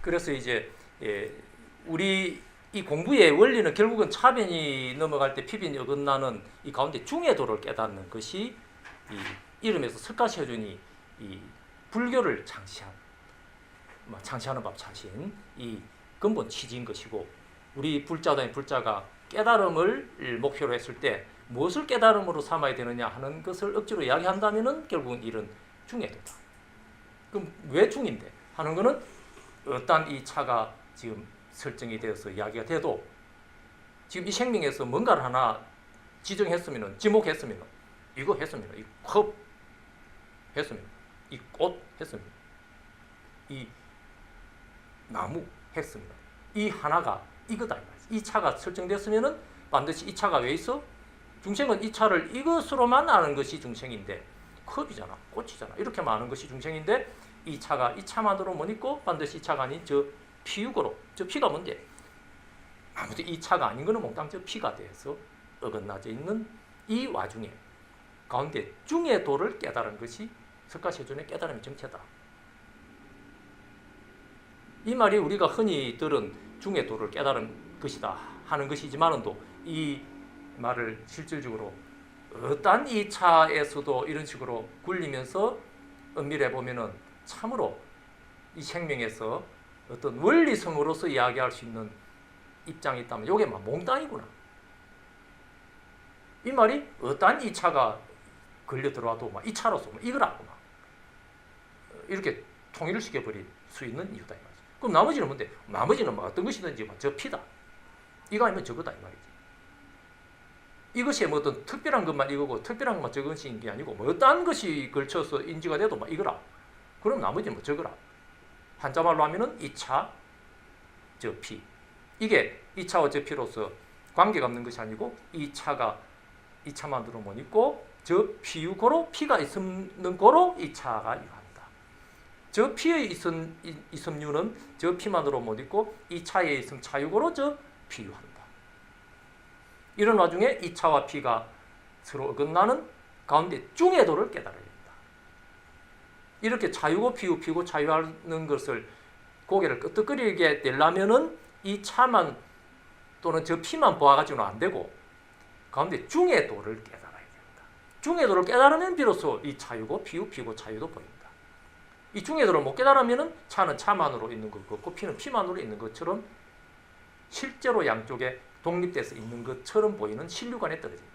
그래서 이제 우리 이 공부의 원리는 결국은 차변이 넘어갈 때 피변이 어긋나는 이 가운데 중의도를 깨닫는 것이 이 이름에서 설가셔준이 이 불교를 창시하는 법 자신 이 근본 취지인 것이고, 우리 불자단의 불자가 깨달음을 목표로 했을 때 무엇을 깨달음으로 삼아야 되느냐 하는 것을 억지로 이야기한다면은 결국은 이런 중의도다. 그럼 왜 중인데 하는 거는 어떤 이 차가 지금 설정이 되어서 이야기가 돼도 지금 이 생명에서 뭔가를 하나 지정했으면, 지목했으면, 이거 했으면, 이 컵 했으면, 이 꽃 했으면, 이 나무 했으면, 이 하나가 이거다. 이 차가 설정됐으면 반드시 이 차가 왜 있어? 중생은 이 차를 이것으로만 아는 것이 중생인데, 컵이잖아, 꽃이잖아, 이렇게만 아는 것이 중생인데, 이 차가 이 차만으로 못 있고 반드시 이 차가 아닌 저 피육으로, 저 피가 뭔데? 아무튼 이 차가 아닌 거는 몽땅 저 피가 돼서 어긋나져 있는 이 와중에 가운데 중의도를 깨달은 것이 석가시준의 깨달음의 정체다. 이 말이 우리가 흔히 들은 중의도를 깨달은 것이다 하는 것이지만도 이 말을 실질적으로 어떤 이 차에서도 이런 식으로 굴리면서 엄밀해 보면은 참으로 이 생명에서 어떤 원리성으로서 이야기할 수 있는 입장이 있다면 이게 막 몽땅이구나. 이 말이 어떤 이 차가 걸려 들어와도 막 이 차로서 막 이거라고 막 이렇게 통일을 시켜버릴 수 있는 이유다 이 말이지. 그럼 나머지는 뭔데? 나머지는 뭐 어떤 것이든지 막 저 피다. 이거 아니면 저거다 이 말이지. 이것이 뭐 어떤 특별한 것만 이거고 특별한 것만 저것인 게 아니고 뭐 어떤 것이 걸쳐서 인지가 돼도 막 이거라. 그럼 나머지는 뭐 저거라. 한자말로 하면은 이 차, 저 피. 이게 이 차와 저 피로서 관계가 없는 것이 아니고 이 차가 이 차만으로 못 있고 저 피유고로 피가 있는 고로 이 차가 유한다. 저 피에 있음 유는 저 피만으로 못 있고 이 차에 있음 차유고로 저 피유한다. 이런 와중에 이 차와 피가 서로 어긋나는 가운데 중의도를 깨달아야 된다. 이렇게 차유고 피고 차유하는 것을 고개를 끄덕거리게 되려면은 이 차만 또는 저 피만 보아가지고는 안 되고 가운데 중의도를 깨달아야 된다. 중의도를 깨달으면 비로소 이 차유고 피고 차유도 보인다. 이 중의도를 못 깨달으면은 차는 차만으로 있는 것 같고 피는 피만으로 있는 것처럼 실제로 양쪽에 독립돼서 있는 것처럼 보이는 신류관에 떨어진다.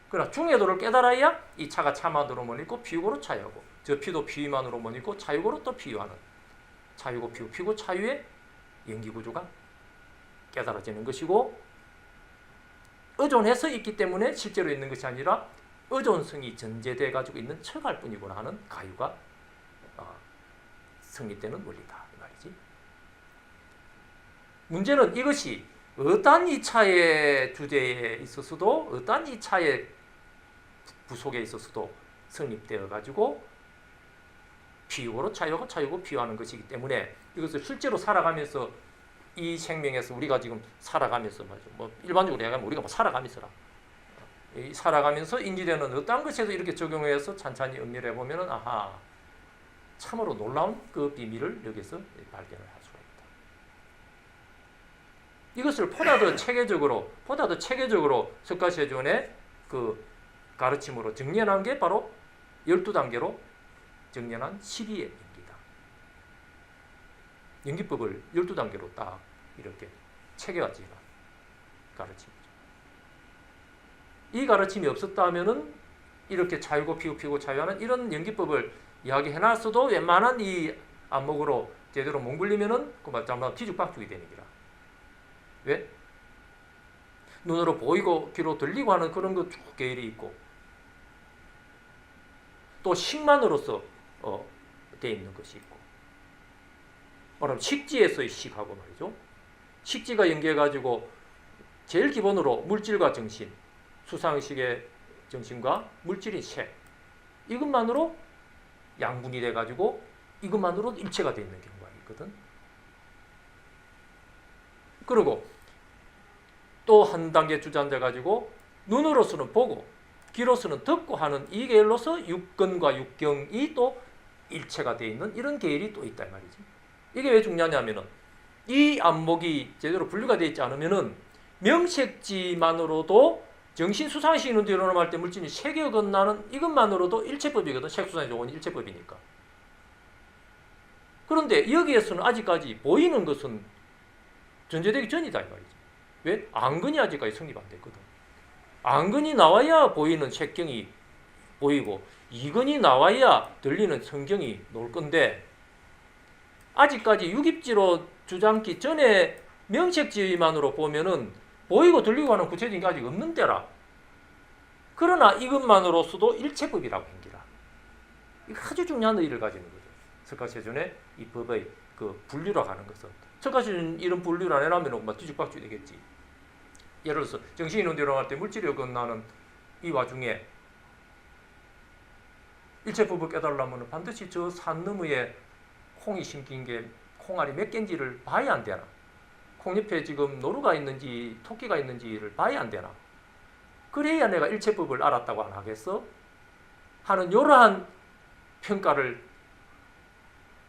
그러나 중의도를 깨달아야 이 차가 차만으로 못 있고 피유고로 차유하고 저 피도 피만으로 못 있고 차유고로 또 피유하는 차유고 피고 차유의 연기구조가 깨달아지는 것이고, 의존해서 있기 때문에 실제로 있는 것이 아니라 의존성이 전제돼 가지고 있는 척할 뿐이구나 하는 가유가 성립되는 원리다 이 말이지. 문제는 이것이 어떠한 2차의 주제에 있어서도 어떠한 2차의 부속에 있어서도 성립되어 가지고 피유고로 차유고 피유하는 것이기 때문에 이것을 실제로 살아가면서 이 생명에서 우리가 지금 살아가면서 말이죠. 뭐 일반적으로 얘기하면 우리가 뭐 살아가면서라. 살아가면서 인지되는 어떤 것에도 이렇게 적용해서 찬찬히 음미를 해보면은 아하, 참으로 놀라운 그 비밀을 여기서 발견을 할 수가 있다. 이것을 보다 더 체계적으로 석가시준의 그 가르침으로 정리한 게 바로 12단계로 정리한 12의 연기다. 연기법을 12단계로 딱 이렇게 체계화지가 가르침이죠. 이 가르침이 없었다면은 이렇게 차유고 피고 차유하는 이런 연기법을 이야기해놨어도 웬만한 이 안목으로 제대로 못 굴리면은 그만 뒤죽박죽이 되는 기라. 왜? 눈으로 보이고 귀로 들리고 하는 그런 거 쭉 계율이 있고 또 식만으로서 되어 있는 것이 있고 말하면 식지에서의 식하고 말이죠. 식지가 연계해가지고 제일 기본으로 물질과 정신, 수상식의 정신과 물질인 색 이것만으로 양분이 돼가지고 이것만으로 일체가 되어 있는 경우가 있거든. 그리고 또 한 단계 주저앉아 가지고 눈으로서는 보고 귀로서는 듣고 하는 이 계열로서 육근과 육경이 또 일체가 되어 있는 이런 계열이 또 있단 말이지. 이게 왜 중요하냐면은 이 안목이 제대로 분류가 되어 있지 않으면은 명색지만으로도 정신 수상식 이론도 일어날 때 물질이 색이 어긋나는 이것만으로도 일체법이거든. 색수상의 조건이 일체법이니까. 그런데 여기에서는 아직까지 보이는 것은 존재되기 전이다 이 말이지. 왜? 안근이 아직까지 성립 안 됐거든. 안근이 나와야 보이는 색경이 보이고 이근이 나와야 들리는 성경이 나올 건데 아직까지 유깁지로 주장기 전에 명색지만으로 보면은 보이고 들리고 하는 구체적인 게 아직 없는 때라. 그러나 이것만으로서도 일체법이라고 행기라. 이거 아주 중요한 의의를 가지는 거죠. 석가세존의 이 법의 그 분류라고 하는 것은 석가세존 이런 분류를 안 해놓으면 막 뒤죽박죽이 되겠지. 예를 들어서 정신이론도 일어날 때 물질이 어긋나는 이 와중에 일체법을 깨달으려면 반드시 저 산 너머에 콩이 심긴 게 콩알이 몇 개인지를 봐야 안 되나? 콩 옆에 지금 노루가 있는지 토끼가 있는지를 봐야 안 되나? 그래야 내가 일체법을 알았다고 안 하겠어? 하는 이러한 평가를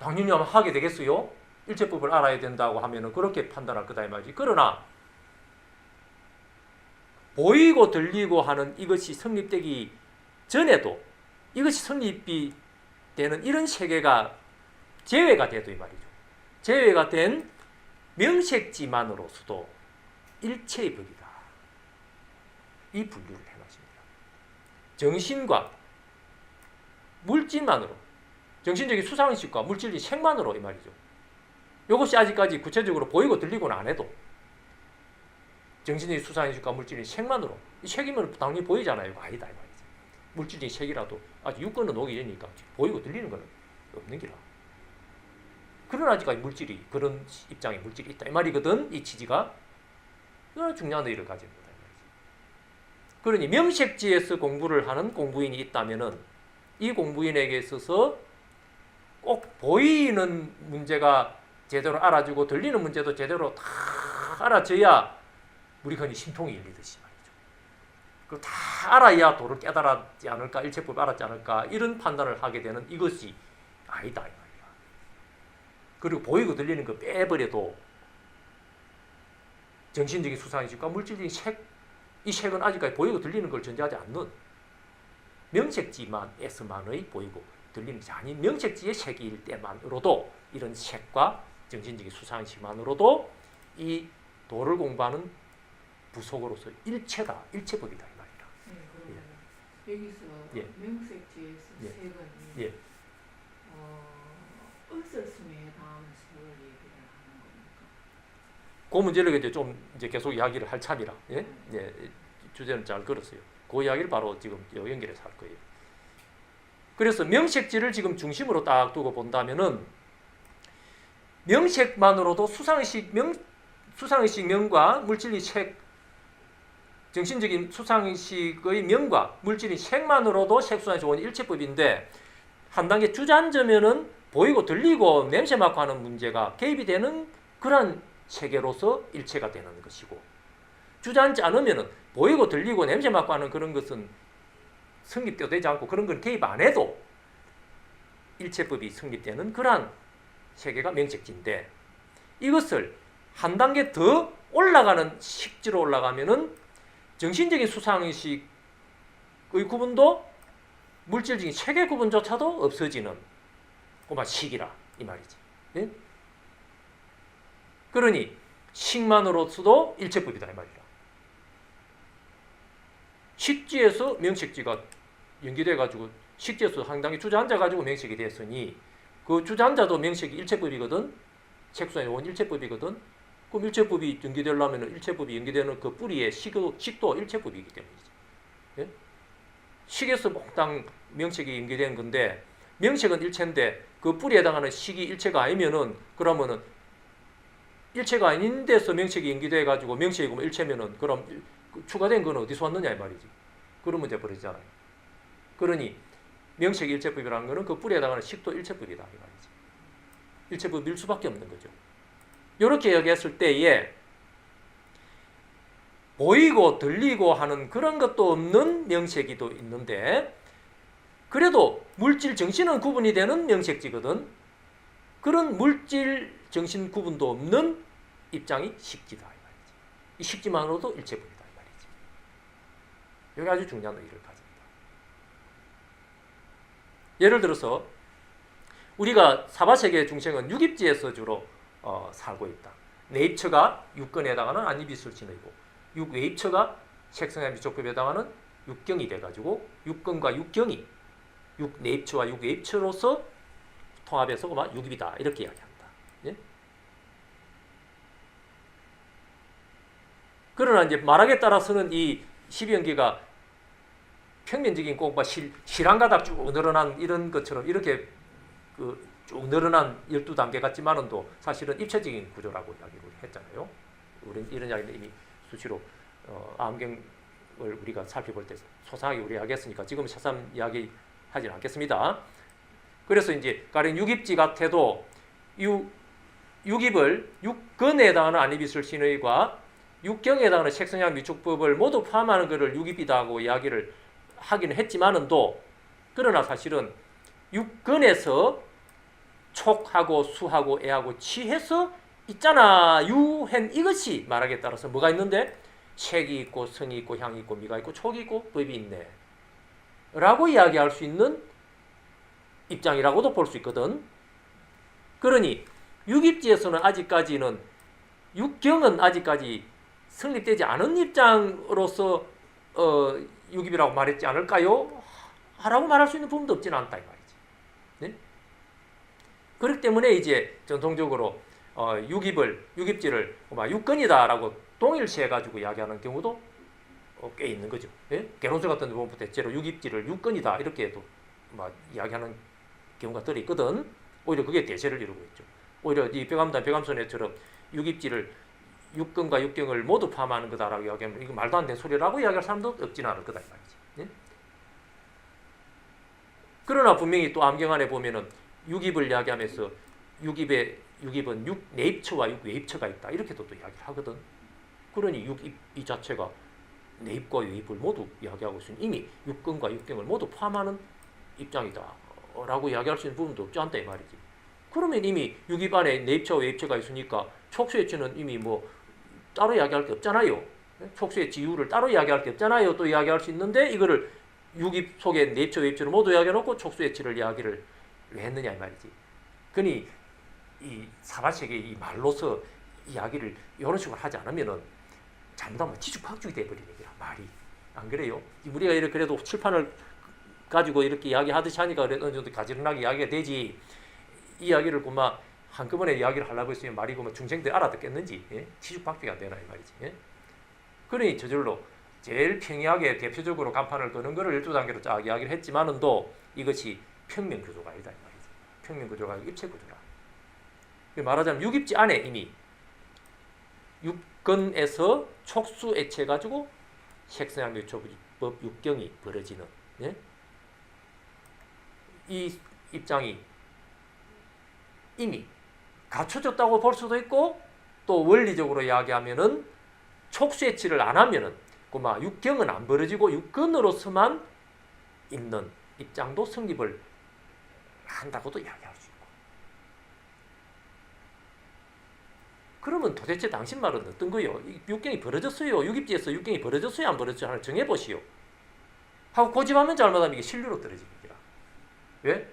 당연히 하게 되겠어요? 일체법을 알아야 된다고 하면은 그렇게 판단할 거다 이 말이지. 그러나 보이고 들리고 하는 이것이 성립되기 전에도 이것이 성립이 되는 이런 세계가 제외가 돼도 이 말이죠. 제외가 된 명색지만으로서도 일체의 법이다. 이 분류를 해놨습니다. 정신과 물질만으로, 정신적인 수상식과 물질의 색만으로 이 말이죠. 이것이 아직까지 구체적으로 보이고 들리고는 안 해도 정신적인 수상식과 물질의 색만으로, 이 색이면 당연히 보이잖아요. 아니다 이 말이죠. 물질의 색이라도 아직 육건은 오기 전이니까 보이고 들리는 건 없는 기라. 그런 아직까지 물질이 그런 입장에 물질이 있다 이 말이거든. 이 취지가 이런 중요한 의의를 가지는 거다. 그러니 명색지에서 공부를 하는 공부인이 있다면은 이 공부인에게 있어서 꼭 보이는 문제가 제대로 알아주고 들리는 문제도 제대로 다 알아져야 우리 흔히 신통이 열리듯이 말이죠. 그 다 알아야 도를 깨달았지 않을까, 일체법을 알았지 않을까 이런 판단을 하게 되는 이것이 아니다 이 말이야. 그리고 보이고 들리는 거 빼버려도 정신적인 수상식과 물질적인 색, 이 색은 아직까지 보이고 들리는 걸 존재하지 않는 명색지만에서만의 보이고 들리는 것이 아닌 명색지의 색일 때만으로도 이런 색과 정신적인 수상식만으로도 이 도를 공부하는 부속으로서 일체다, 일체법이다 이 말이라. 예. 여기서 예. 명색지에서 예. 색은 예. 을설스매에 해당하는 색을 얘기를 하는 겁니까? 그 문제를 이제 좀 이제 계속 이야기를 할 참이라. 예? 예. 주제는 잘 걸었어요. 그 이야기를 바로 지금 연결해서 할 거예요. 그래서 명색지를 지금 중심으로 딱 두고 본다면은 명색만으로도 수상의식 명과 물질의 색, 정신적인 수상의식의 명과 물질의 색만으로도 색수상의 조건이 일체법인데 한 단계 주저앉으면은 보이고 들리고 냄새 맡고 하는 문제가 개입이 되는 그런 세계로서 일체가 되는 것이고 주저앉지 않으면은 보이고 들리고 냄새 맡고 하는 그런 것은 성립도 되지 않고 그런 걸 개입 안 해도 일체법이 성립되는 그러한 세계가 명색지인데 이것을 한 단계 더 올라가는 식지로 올라가면은 정신적인 수상의식의 구분도 물질적인 체계 구분조차도 없어지는 그만 식이라 이 말이지. 예? 그러니 식만으로서도 일체법이다 이 말이라. 식지에서 명색지가 연기돼가지고 식지에서 상당히 주저앉아가지고 명색이 됐으니 그 주저앉아도 명색이 일체법이거든. 색수의 원 일체법이거든. 그럼 일체법이 연기되려면 일체법이 연기되는 그 뿌리의 식도 일체법이기 때문이지. 예? 식에서 몽땅 명색이 연기된 건데 명색은 일체인데 그 뿌리에 해당하는 식이 일체가 아니면은 그러면은 일체가 아닌 데서 명색이 연기돼 가지고 명색이 뭐 일체면은 그럼 추가된 건 어디서 왔느냐 이 말이지. 그런 문제 벌어지잖아요. 그러니 명색 일체법이라는 거는 그 뿌리에 해당하는 식도 일체법이다 이 말이지. 일체법일 수밖에 없는 거죠. 이렇게 얘기했을 때에 보이고 들리고 하는 그런 것도 없는 명색이도 있는데 그래도 물질 정신은 구분이 되는 명색지거든. 그런 물질 정신 구분도 없는 입장이 식지다 이 말이지. 이 식지만으로도 일체분이다 이 말이지. 여기 아주 중요한 의의를 가집니다. 예를 들어서 우리가 사바세계 중생은 육입지에서 주로 살고 있다. 내입처가 육근에 해당하는 안입이술신의고 육외입처가 색성의 미촉급에 해당하는 육경이 돼가지고 육근과 육경이 육내입처와 육외입처로서 통합해서 육입이다 이렇게 이야기한다. 예? 그러나 이제 말하기에 따라서는 이 12연계가 평면적인 꼭 실한가닥 쭉 늘어난 이런 것처럼 이렇게 쭉 늘어난 12단계 같지만은 또 사실은 입체적인 구조라고 이야기를 했잖아요. 우리는 이런 이야기는 이미 수시로 암경을 우리가 살펴볼 때 소상하게 우리 이야기했으니까 지금 새삼 이야기하지는 않겠습니다. 그래서 이제 가령 육입지 같아도 육입을 육근에 해당하는 안입이술 신의과 육경에 해당하는 색성향 미촉법을 모두 포함하는 것을 육입이다고 이야기를 하기는 했지만은도 그러나 사실은 육근에서 촉하고 수하고 애하고 치해서 있잖아 유행 이것이 말하기에 따라서 뭐가 있는데 색이 있고 성이 있고 향이 있고 미가 있고 촉이 있고 법이 있네 라고 이야기할 수 있는 입장이라고도 볼 수 있거든. 그러니 육입지에서는 아직까지는 육경은 아직까지 성립되지 않은 입장으로서 육입이라고 말했지 않을까요? 라고 말할 수 있는 부분도 없지는 않다 이 말이지. 네? 그렇기 때문에 이제 전통적으로 육입지를 육근이다라고 동일시해가지고 이야기하는 경우도 꽤 있는 거죠. 예? 개론서 같은 데 보면 대체로 육입지를 육근이다 이렇게도 이야기하는 경우가 덜 있거든. 오히려 그게 대세를 이루고 있죠. 오히려 이 백암선에처럼 육입지를 육근과 육경을 모두 포함하는 거다라고 이야기하면 이거 말도 안 되는 소리라고 이야기할 사람도 없지는 않을 거다 이 말이지. 예? 그러나 분명히 또 암경 안에 보면은 육입을 이야기하면서 육입은 내입처와 육외입처가 있다 이렇게도 또 이야기를 하거든. 그러니 육입 이 자체가 내입과 외입을 모두 이야기하고 있으니 이미 육근과 육경을 모두 포함하는 입장이다 라고 이야기할 수 있는 부분도 없지 않다 이 말이지. 그러면 이미 육입 안에 내입처와 외입처가 있으니까 촉수애치는 이미 따로 이야기할 게 없잖아요. 촉수애치 이유를 따로 이야기할 게 없잖아요. 또 이야기할 수 있는데 이거를 육입 속에 내입처 외입처를 모두 이야기해놓고 촉수애치를 이야기를 왜 했느냐 이 말이지. 그니 이 사바세계 이 말로서 이야기를 이런 식으로 하지 않으면은 잘못하면 뒤죽박죽이 돼버리는 거야 말이. 안 그래요? 우리가 이렇게 그래도 칠판을 가지고 이렇게 이야기하듯이 하니까 어느 정도 가지런하게 이야기가 되지. 이 이야기를 한꺼번에 이야기를 하려고 했으면 말이 중생들이 알아듣겠는지 뒤죽박죽이 안 되나 이 말이지. 예? 그러니 저절로 제일 평이하게 대표적으로 간판을 거는 거를 12단계로 쫙 이야기를 했지만은도 이것이 평면구조가 아니다 이 말이지. 평면구조가 아니고 입체구조라. 말하자면 육입지 안에 이미 육근에서 촉수애체 가지고 색성향미촉법 육경이 벌어지는 예? 이 입장이 이미 갖춰졌다고 볼 수도 있고 또 원리적으로 이야기하면은 촉수애치를 안 하면은 육경은 안 벌어지고 육근으로서만 있는 입장도 성립을 한다고도 이야기할 수 있고. 그러면 도대체 당신 말은 어떤 거요? 육경이 벌어졌어요. 육입지에서 육경이 벌어졌어요? 안 벌어졌어요? 하나 정해보시오. 하고 고집하면 잘못하면 이게 신류로 떨어지는 거야. 왜?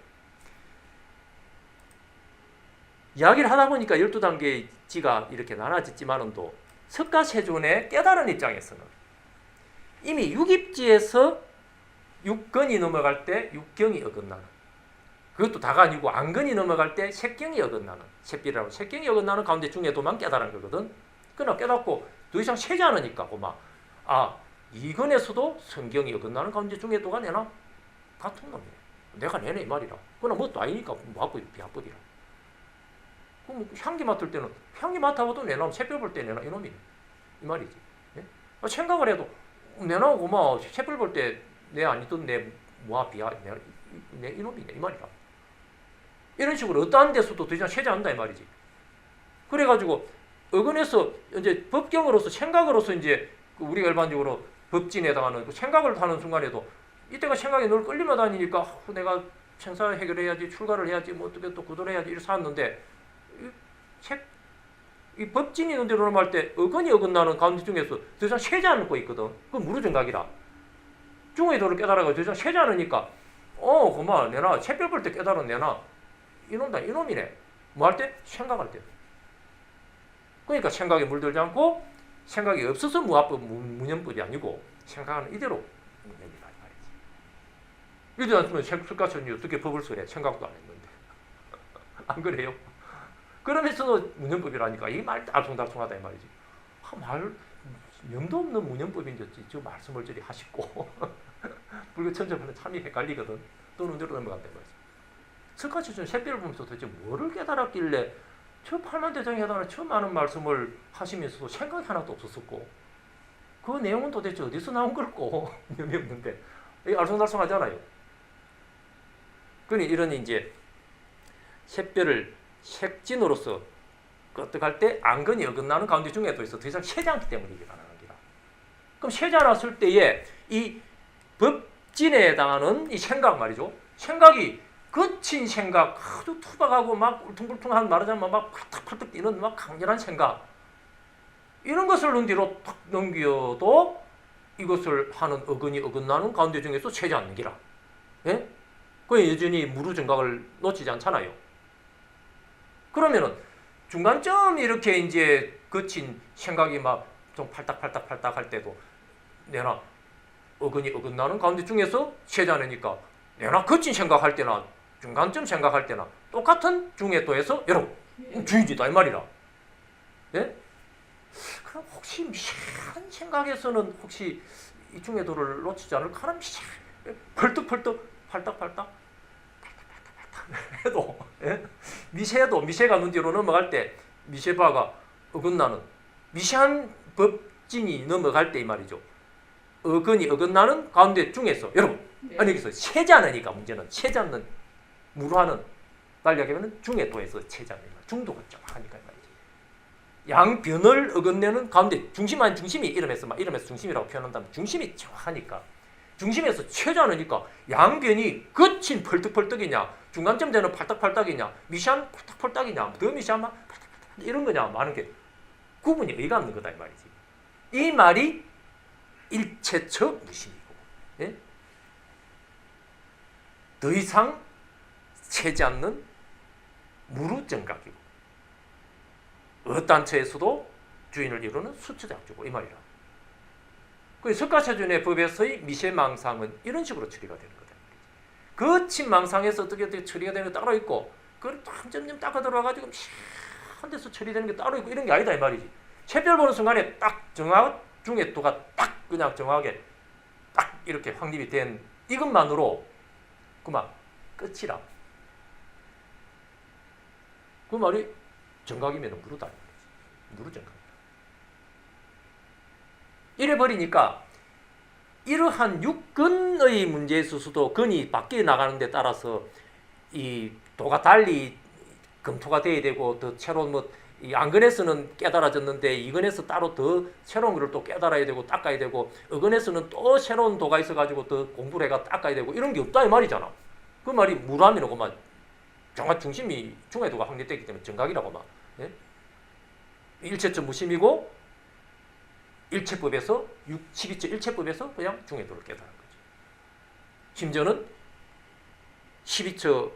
이야기를 하다 보니까 12단계의 지가 이렇게 나눠졌지만은도 석가세존의 깨달은 입장에서는 이미 육입지에서 육근이 넘어갈 때 육경이 어긋나는, 그것도 다가 아니고 안근이 넘어갈 때 색경이 어긋나는, 색비라고 색경이 어긋나는 가운데 중에도만 깨달은 거거든. 그러나 깨닫고 더 이상 세지 않으니까 이근에서도 성경이 어긋나는 가운데 중에도가 내나 같은 놈이네. 내가 내네 이 말이라. 그러나 뭣도 아니니까 비합법이라. 그럼 향기 맡을 때는 향기 맡아봐도 내나, 새별 볼 때 내나 이놈이네 이 말이지. 예? 생각을 해도 내나고 새별 볼 때 내 아니던 내 비야 내 이놈이네 이 말이라. 이런 식으로 어떠한 데서도 더 이상 세지 않는다 이 말이지. 그래가지고 어근에서 이제 법경으로서 생각으로서 이제 우리가 일반적으로 법진에 해당하는 생각을 하는 순간에도 이때가 생각이 늘 끌리며 다니니까 내가 생사 해결해야지, 출가를 해야지, 뭐 어떻게 또 구도를 해야지 이렇게 살았는데 이 법진이 있는 대로 할 때 어근이 어긋나는 가운데 중에서 더 이상 쉬지 않고 있거든. 그건 무르정각이라. 중의 도를 깨달아가 더 이상 쉬지 않으니까 그만 내나 새별 볼 때 깨달은 내나 이놈이네. 뭐 할 때? 생각할 때. 그러니까 생각에 물들지 않고 생각이 없어서 무합법 무념법이 아니고 생각하는 이대로 무념이다 이 말이지. 이러지 않으면 석가천이 어떻게 법을 써야 생각도 안 했는데 안 그래요? 그러면서도 무념법이라니까 이 말 알쏭달쏭하다 이 말이지. 말 명도 없는 무념법인지 저 말씀을 저리 하시고 불교 천천하면 참이 헷갈리거든. 또 눈대로 넘어간다 이 말이지. 석가천은 새별을 보면서 도대체 뭐를 깨달았길래 저 팔만대장에 해당하는 저 많은 말씀을 하시면서도 생각이 하나도 없었었고 그 내용은 도대체 어디서 나온 걸까? 명이 없는데 알쏭달쏭하잖아요. 그러니 이런 이제 새별을 색진으로서 끄떡할 때 안건이 어긋나는 가운데 중에도 있어 더 이상 쉬지 않기 때문에 이게 가능한 기라. 그럼 쉬지 않았을 때에 이 법진에 해당하는 이 생각 말이죠. 생각이 거친 생각, 아주 투박하고 막 울퉁불퉁한 말하자면 막 팔떡팔떡 뛰는 막 강렬한 생각 이런 것을 눈 뒤로 탁 넘겨도 이것을 하는 어근이 어긋나는 가운데 중에서 쉬지 않는 기라. 예? 그 여전히 무르정각을 놓치지 않잖아요. 그러면은 중간쯤 이렇게 이제 거친 생각이 막 좀 팔딱팔딱 할 때도 내나 어근이 어긋나는 가운데 중에서 쉬지 않으니까 내나 거친 생각할 때나 중간쯤 생각할 때나 똑같은 중해도에서 여러분 주의지다 이 말이라. 예? 그럼 혹시 미세한 생각에서는 혹시 이 중해도를 놓치지 않을까? 펄떡펄떡 팔딱팔딱 해도 예? 미세가 눈 뒤로 넘어갈 때 미세바가 어긋나는 미세한 법진이 넘어갈 때 이 말이죠. 어근이 어긋나는 가운데 중에서 여러분 아니 여기서 쉬지 않으니까 문제는 쉬지 않는 무루하는 달리 하면 중해도에서 쉬지 않는 중도가 정확하니까 이 말이지. 양변을 어긋내는 가운데 중심이 이름에서 중심이라고 표현한다면 중심이 정확하니까 중심에서 쉬지 않으니까 양변이 거친 펄떡펄떡이냐 중간쯤 되는 팔딱팔딱이냐 미시한 팔딱팔딱이냐 더 미시한 팔딱팔딱 이런 거냐 많은 게 구분이 의가 없는 거다 이 말이지. 이 말이 일체처 무심이고 예? 더 이상 쉬지 않는 무루정각이고 어단처에서도 주인을 이루는 수처작주고 이 말이라. 그 석가처준의 법에서의 미세망상은 이런 식으로 처리가 되는 거다. 거친 망상에서 어떻게 처리가 되는 게 따로 있고 그걸 한 점점 닦아 들어와가지고 한 데서 처리되는 게 따로 있고 이런 게 아니다 이 말이지. 새별 보는 순간에 딱 정확 중해도가 딱 그냥 정확하게 딱 이렇게 확립이 된 이것만으로 그만 끝이라. 그 말이 정각이면 무르다. 무르정각. 이래 버리니까 이러한 육근의 문제에 있어서도 근이 바뀌어 나가는 데 따라서 이 도가 달리 검토가 돼야 되고 더 새로운 이 안근에서는 깨달아졌는데 이근에서 따로 더 새로운 것을 또 깨달아야 되고 닦아야 되고 어근에서는 또 새로운 도가 있어가지고 더 공부를 해가 닦아야 되고 이런 게 없다 이 말이잖아. 그 말이 무라미라고 막 정확 중심이 중해도가 확립되기 때문에 정각이라고 막 예? 일체적 무심이고 일체법에서 12처 일체법에서 그냥 중해도를 깨달은 거죠. 심지어는 12처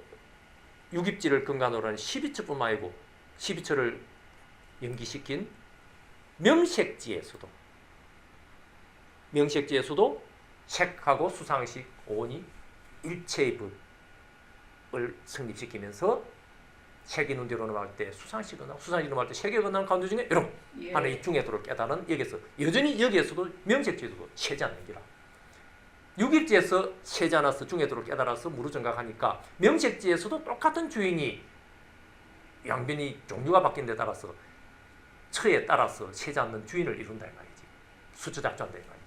6입지를 근간으로 하는 12처뿐만 아니고 12처를 연기시킨 명색지에서도 색하고 수상식 오온이 일체의 법을 성립시키면서 색이 눈대로 넘어갈 때 수상식이 넘어갈 때 색이 끝나는 가운데 중에 여러분 하는 이 중해도를 깨달은 여기서 여전히 여기에서도 명색지에서도 쉬지 않는 기라. 6입지에서 쉬지 않아서 중해도를 깨달아서 무르정각하니까 명색지에서도 똑같은 주인이 양변이 종류가 바뀐 데 따라서 처에 따라서 쉬지 않는 주인을 이룬다 이 말이지. 수처작주한다 이 말이지.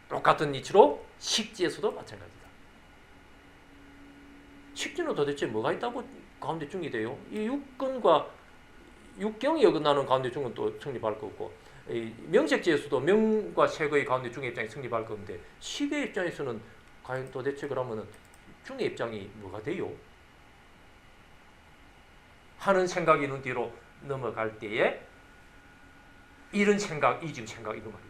똑같은 이치로 식지에서도 마찬가지다. 식지는 도대체 뭐가 있다고 가운데 중이 돼요? 이 육근과 육경이 어긋나는 가운데 중은 또 성립할 거고 이 명색지에서도 명과 색의 가운데 중의 입장이 성립할 건데 식의 입장에서는 과연 도대체 그러면은 중의 입장이 뭐가 돼요? 하는 생각이 있는 뒤로 넘어갈 때에 이런 생각, 이 지금 생각 이거 말이죠.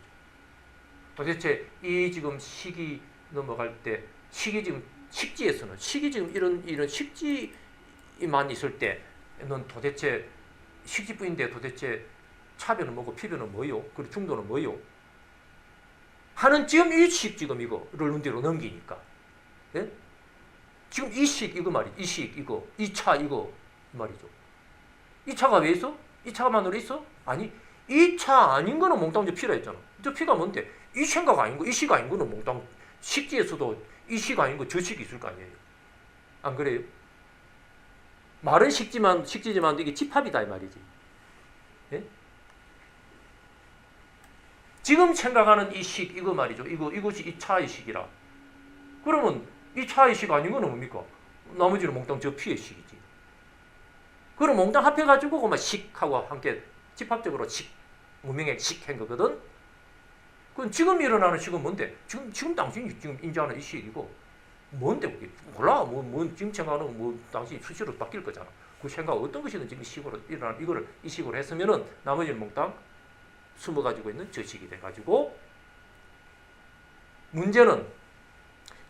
도대체 이 지금 식이 넘어갈 때 식이 지금 식지에서는 식이 지금 이런 식지만 있을 때는 도대체 식지뿐인데 도대체 차변은 뭐고 피변은 뭐요? 그리고 중도는 뭐요? 하는 지금 이 식 지금 이거를 눈뒤로 넘기니까 예? 지금 이 식 이거 말이죠. 이 식 이거 이 차 이거 말이죠. 이 차가 왜 있어? 이 차만으로 있어? 아니 이 차 아닌 거는 몽땅 저 피라 했잖아. 저 피가 뭔데? 이 생각 아닌 거, 이 식 아닌 거는 몽땅 식지에서도 이 식 아닌 거 저 식이 있을 거 아니에요. 안 그래요? 말은 식지지만 이게 집합이다 이 말이지. 예? 지금 생각하는 이 식 이거 말이죠. 이것이 이 차의 식이라. 그러면 이 차의 식 아닌 거는 뭡니까? 나머지는 몽땅 저 피의 식이지. 그럼 몽땅 합해가지고 그만 식하고 함께 집합적으로 식, 무명의 식한 거거든. 그럼 지금 일어나는 식은 뭔데? 지금 당신이 지금 인지하는 이 식이고 뭔데 그게? 몰라. 뭐 지금 생각하는 뭐 당신이 수시로 바뀔 거잖아. 그 생각 어떤 것이든 지금 식으로 일어나는 이거를 이 식으로 했으면은 나머지는 몽땅 숨어가지고 있는 저 식이 돼가지고 문제는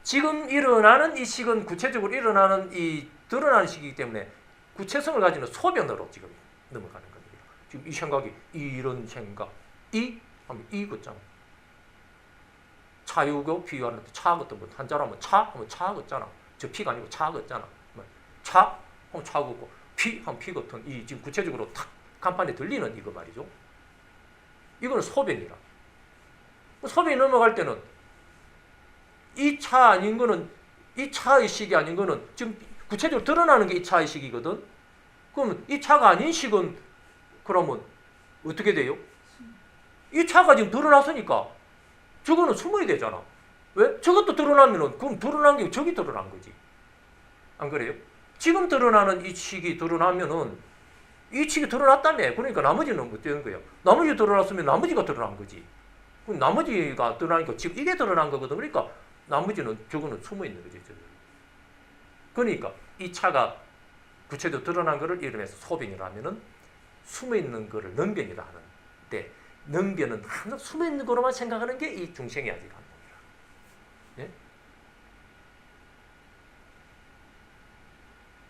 지금 일어나는 이 식은 구체적으로 일어나는 이 드러나는 식이기 때문에 구체성을 가지는 소변으로 지금 넘어가는 겁니다. 지금 이 생각이 이런 생각 하면 이 같잖아. 차유고 비유하는데 차 같은 거 한자라면 차 하면 차 같잖아. 저 피가 아니고 차 같잖아. 차 하면 차 같고 피 하면 피 같은 이 지금 구체적으로 탁 간판에 들리는 이거 말이죠. 이거는 소변이라. 소변이 넘어갈 때는 이 차 아닌 거는 이 차의 식이 아닌 거는 지금 구체적으로 드러나는 게 이 차의 식이거든. 그러면 이 차가 아닌 식은 그러면 어떻게 돼요? 이 차가 지금 드러났으니까 저거는 숨어야 되잖아. 왜? 저것도 드러나면은 그럼 드러난 게 저기 드러난 거지. 안 그래요? 지금 드러나는 이 식이 드러나면은 이 식이 드러났다며. 그러니까 나머지는 뭐 되는 거예요? 나머지 드러났으면 나머지가 드러난 거지. 그럼 나머지가 드러나니까 지금 이게 드러난 거거든. 그러니까 나머지는 저거는 숨어 있는 거지. 그러니까 이 차가 구체적으로 드러난 거를 이름해서 소변이라면은 숨어 있는 거를 능변이라 하는데 능변은 항상 숨어 있는 거로만 생각하는 게 이 중생이 아직 안 보이라. 예?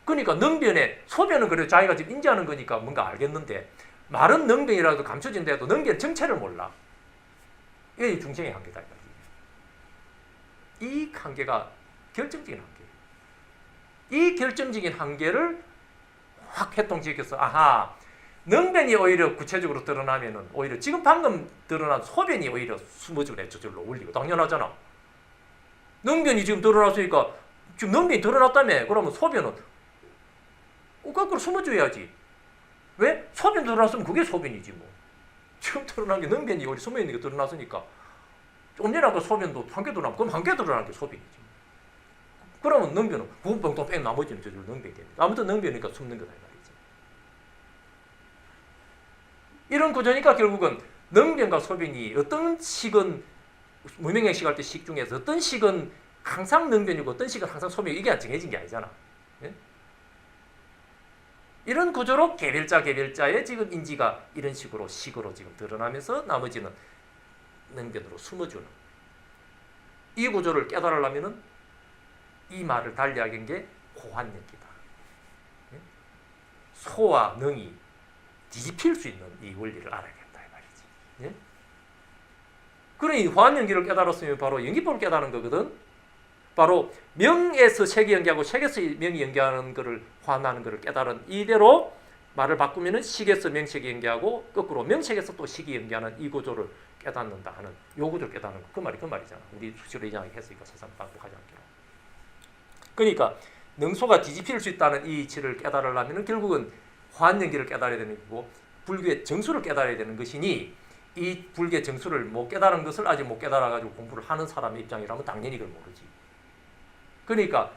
그러니까 능변에 소변은 그래 자기가 지금 인지하는 거니까 뭔가 알겠는데 말은 능변이라도 감춰진데도 능변 정체를 몰라. 이게 중생의 한계다. 이 한계가 결정적인 한계예요. 이 결정적인 한계를 확 해통시켜서 아하 능변이 오히려 구체적으로 드러나면은 오히려 지금 방금 드러난 소변이 오히려 숨어주네 저절로 올리고 당연하잖아. 능변이 지금 드러났으니까 지금 능변이 드러났다며. 그러면 소변은 거꾸로 숨어줘야지. 왜? 소변 드러났으면 그게 소변이지 뭐. 지금 드러난 게 능변이 오히려 숨어있는 게 드러났으니까 좀 전에 아까 소변도 한 개 드러나면 그럼 한 개 드러난 게 소변이지. 그러면 능변은 부분병동 뺀 나머지는 저절로 능변이 됩니다. 아무튼 능변이니까 숨는 거다 이 말이지. 이런 구조니까 결국은 능변과 소변이 어떤 식은 무명행식 할 때 식 중에서 어떤 식은 항상 능변이고 어떤 식은 항상 소변이고 이게 정해진 게 아니잖아. 예? 이런 구조로 개별자의 지금 인지가 이런 식으로 식으로 지금 드러나면서 나머지는 능변으로 숨어주는 이 구조를 깨달으려면은 이 말을 달리하긴 게 호환력이다. 예? 소와 능이 뒤집힐 수 있는 이 원리를 알아야겠다 이 말이지. 예? 그러니 호환연기를 깨달았으면 바로 연기법을 깨달은 거거든. 바로 명에서 색이 연기하고 색에서 명이 연기하는 것을 호환하는 것을 깨달은 이대로 말을 바꾸면은 식에서 명색이 연기하고 거꾸로 명색에서 또 식이 연기하는 이 구조를 깨닫는다 하는 요 구조를 깨닫는 거. 그 말이잖아. 우리 수시로 이야기했으니까 세상 반복하지 않기로. 그러니까 능소가 뒤집힐 수 있다는 이 이치를 깨달으려면 결국은 호환연기를 깨달아야 되는 거고 불교의 정수를 깨달아야 되는 것이니 이 불교의 정수를 못 깨달은 것을 아직 못 깨달아가지고 공부를 하는 사람의 입장이라면 당연히 그걸 모르지. 그러니까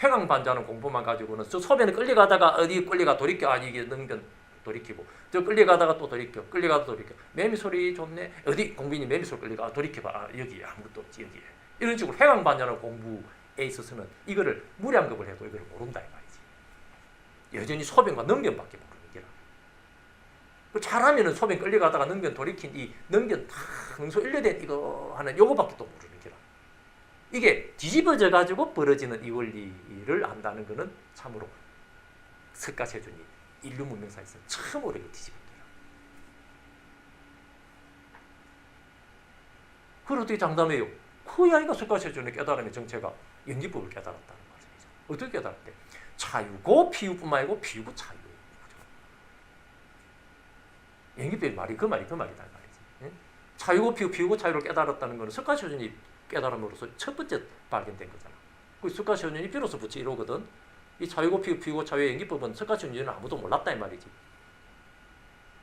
회광반자는 공부만 가지고는 저 소변에 끌려가다가 어디 끌려가 돌이켜 아니 이게 능변 돌이키고 저 끌려가다가 또 돌이켜 끌려가다 돌이켜 매미소리 좋네 어디 공빈이 매미소리 끌려가 돌이켜봐 아, 여기 아무것도 없지 여기에 이런 식으로 회광반야라는 공부에 있어서는 이거를 무량급을 해도 이걸 모른다 이 말이지. 여전히 소변과 능변밖에 모르는 게라. 잘하면은 소변 끌려가다가 능변 돌이킨 이 능변 다 능소 일려된 이거 하는 요거밖에 또 모르는 게라. 이게 뒤집어져 가지고 벌어지는 이 원리를 안다는 거는 참으로 석가세존이 인류 문명사에서 처음으로 이거 뒤집은 게라. 그걸 어떻게 장담해요? 그 아이가 석가세존의 깨달음의 정체가 연기법을 깨달았다는 말이죠. 어떻게 깨달았대? 차유고 피유뿐만 아니고 피유고 차유. 연기법의 말이 그 말이다 말이지. 차유고 피유고 차유를 깨달았다는 것은 석가세존이 깨달음으로써 첫 번째 발견된 거잖아. 그 석가세존이 비로소 부처 1호거든. 이 차유고 피유고 차유의 연기법은 석가세존은 아무도 몰랐다 이 말이지.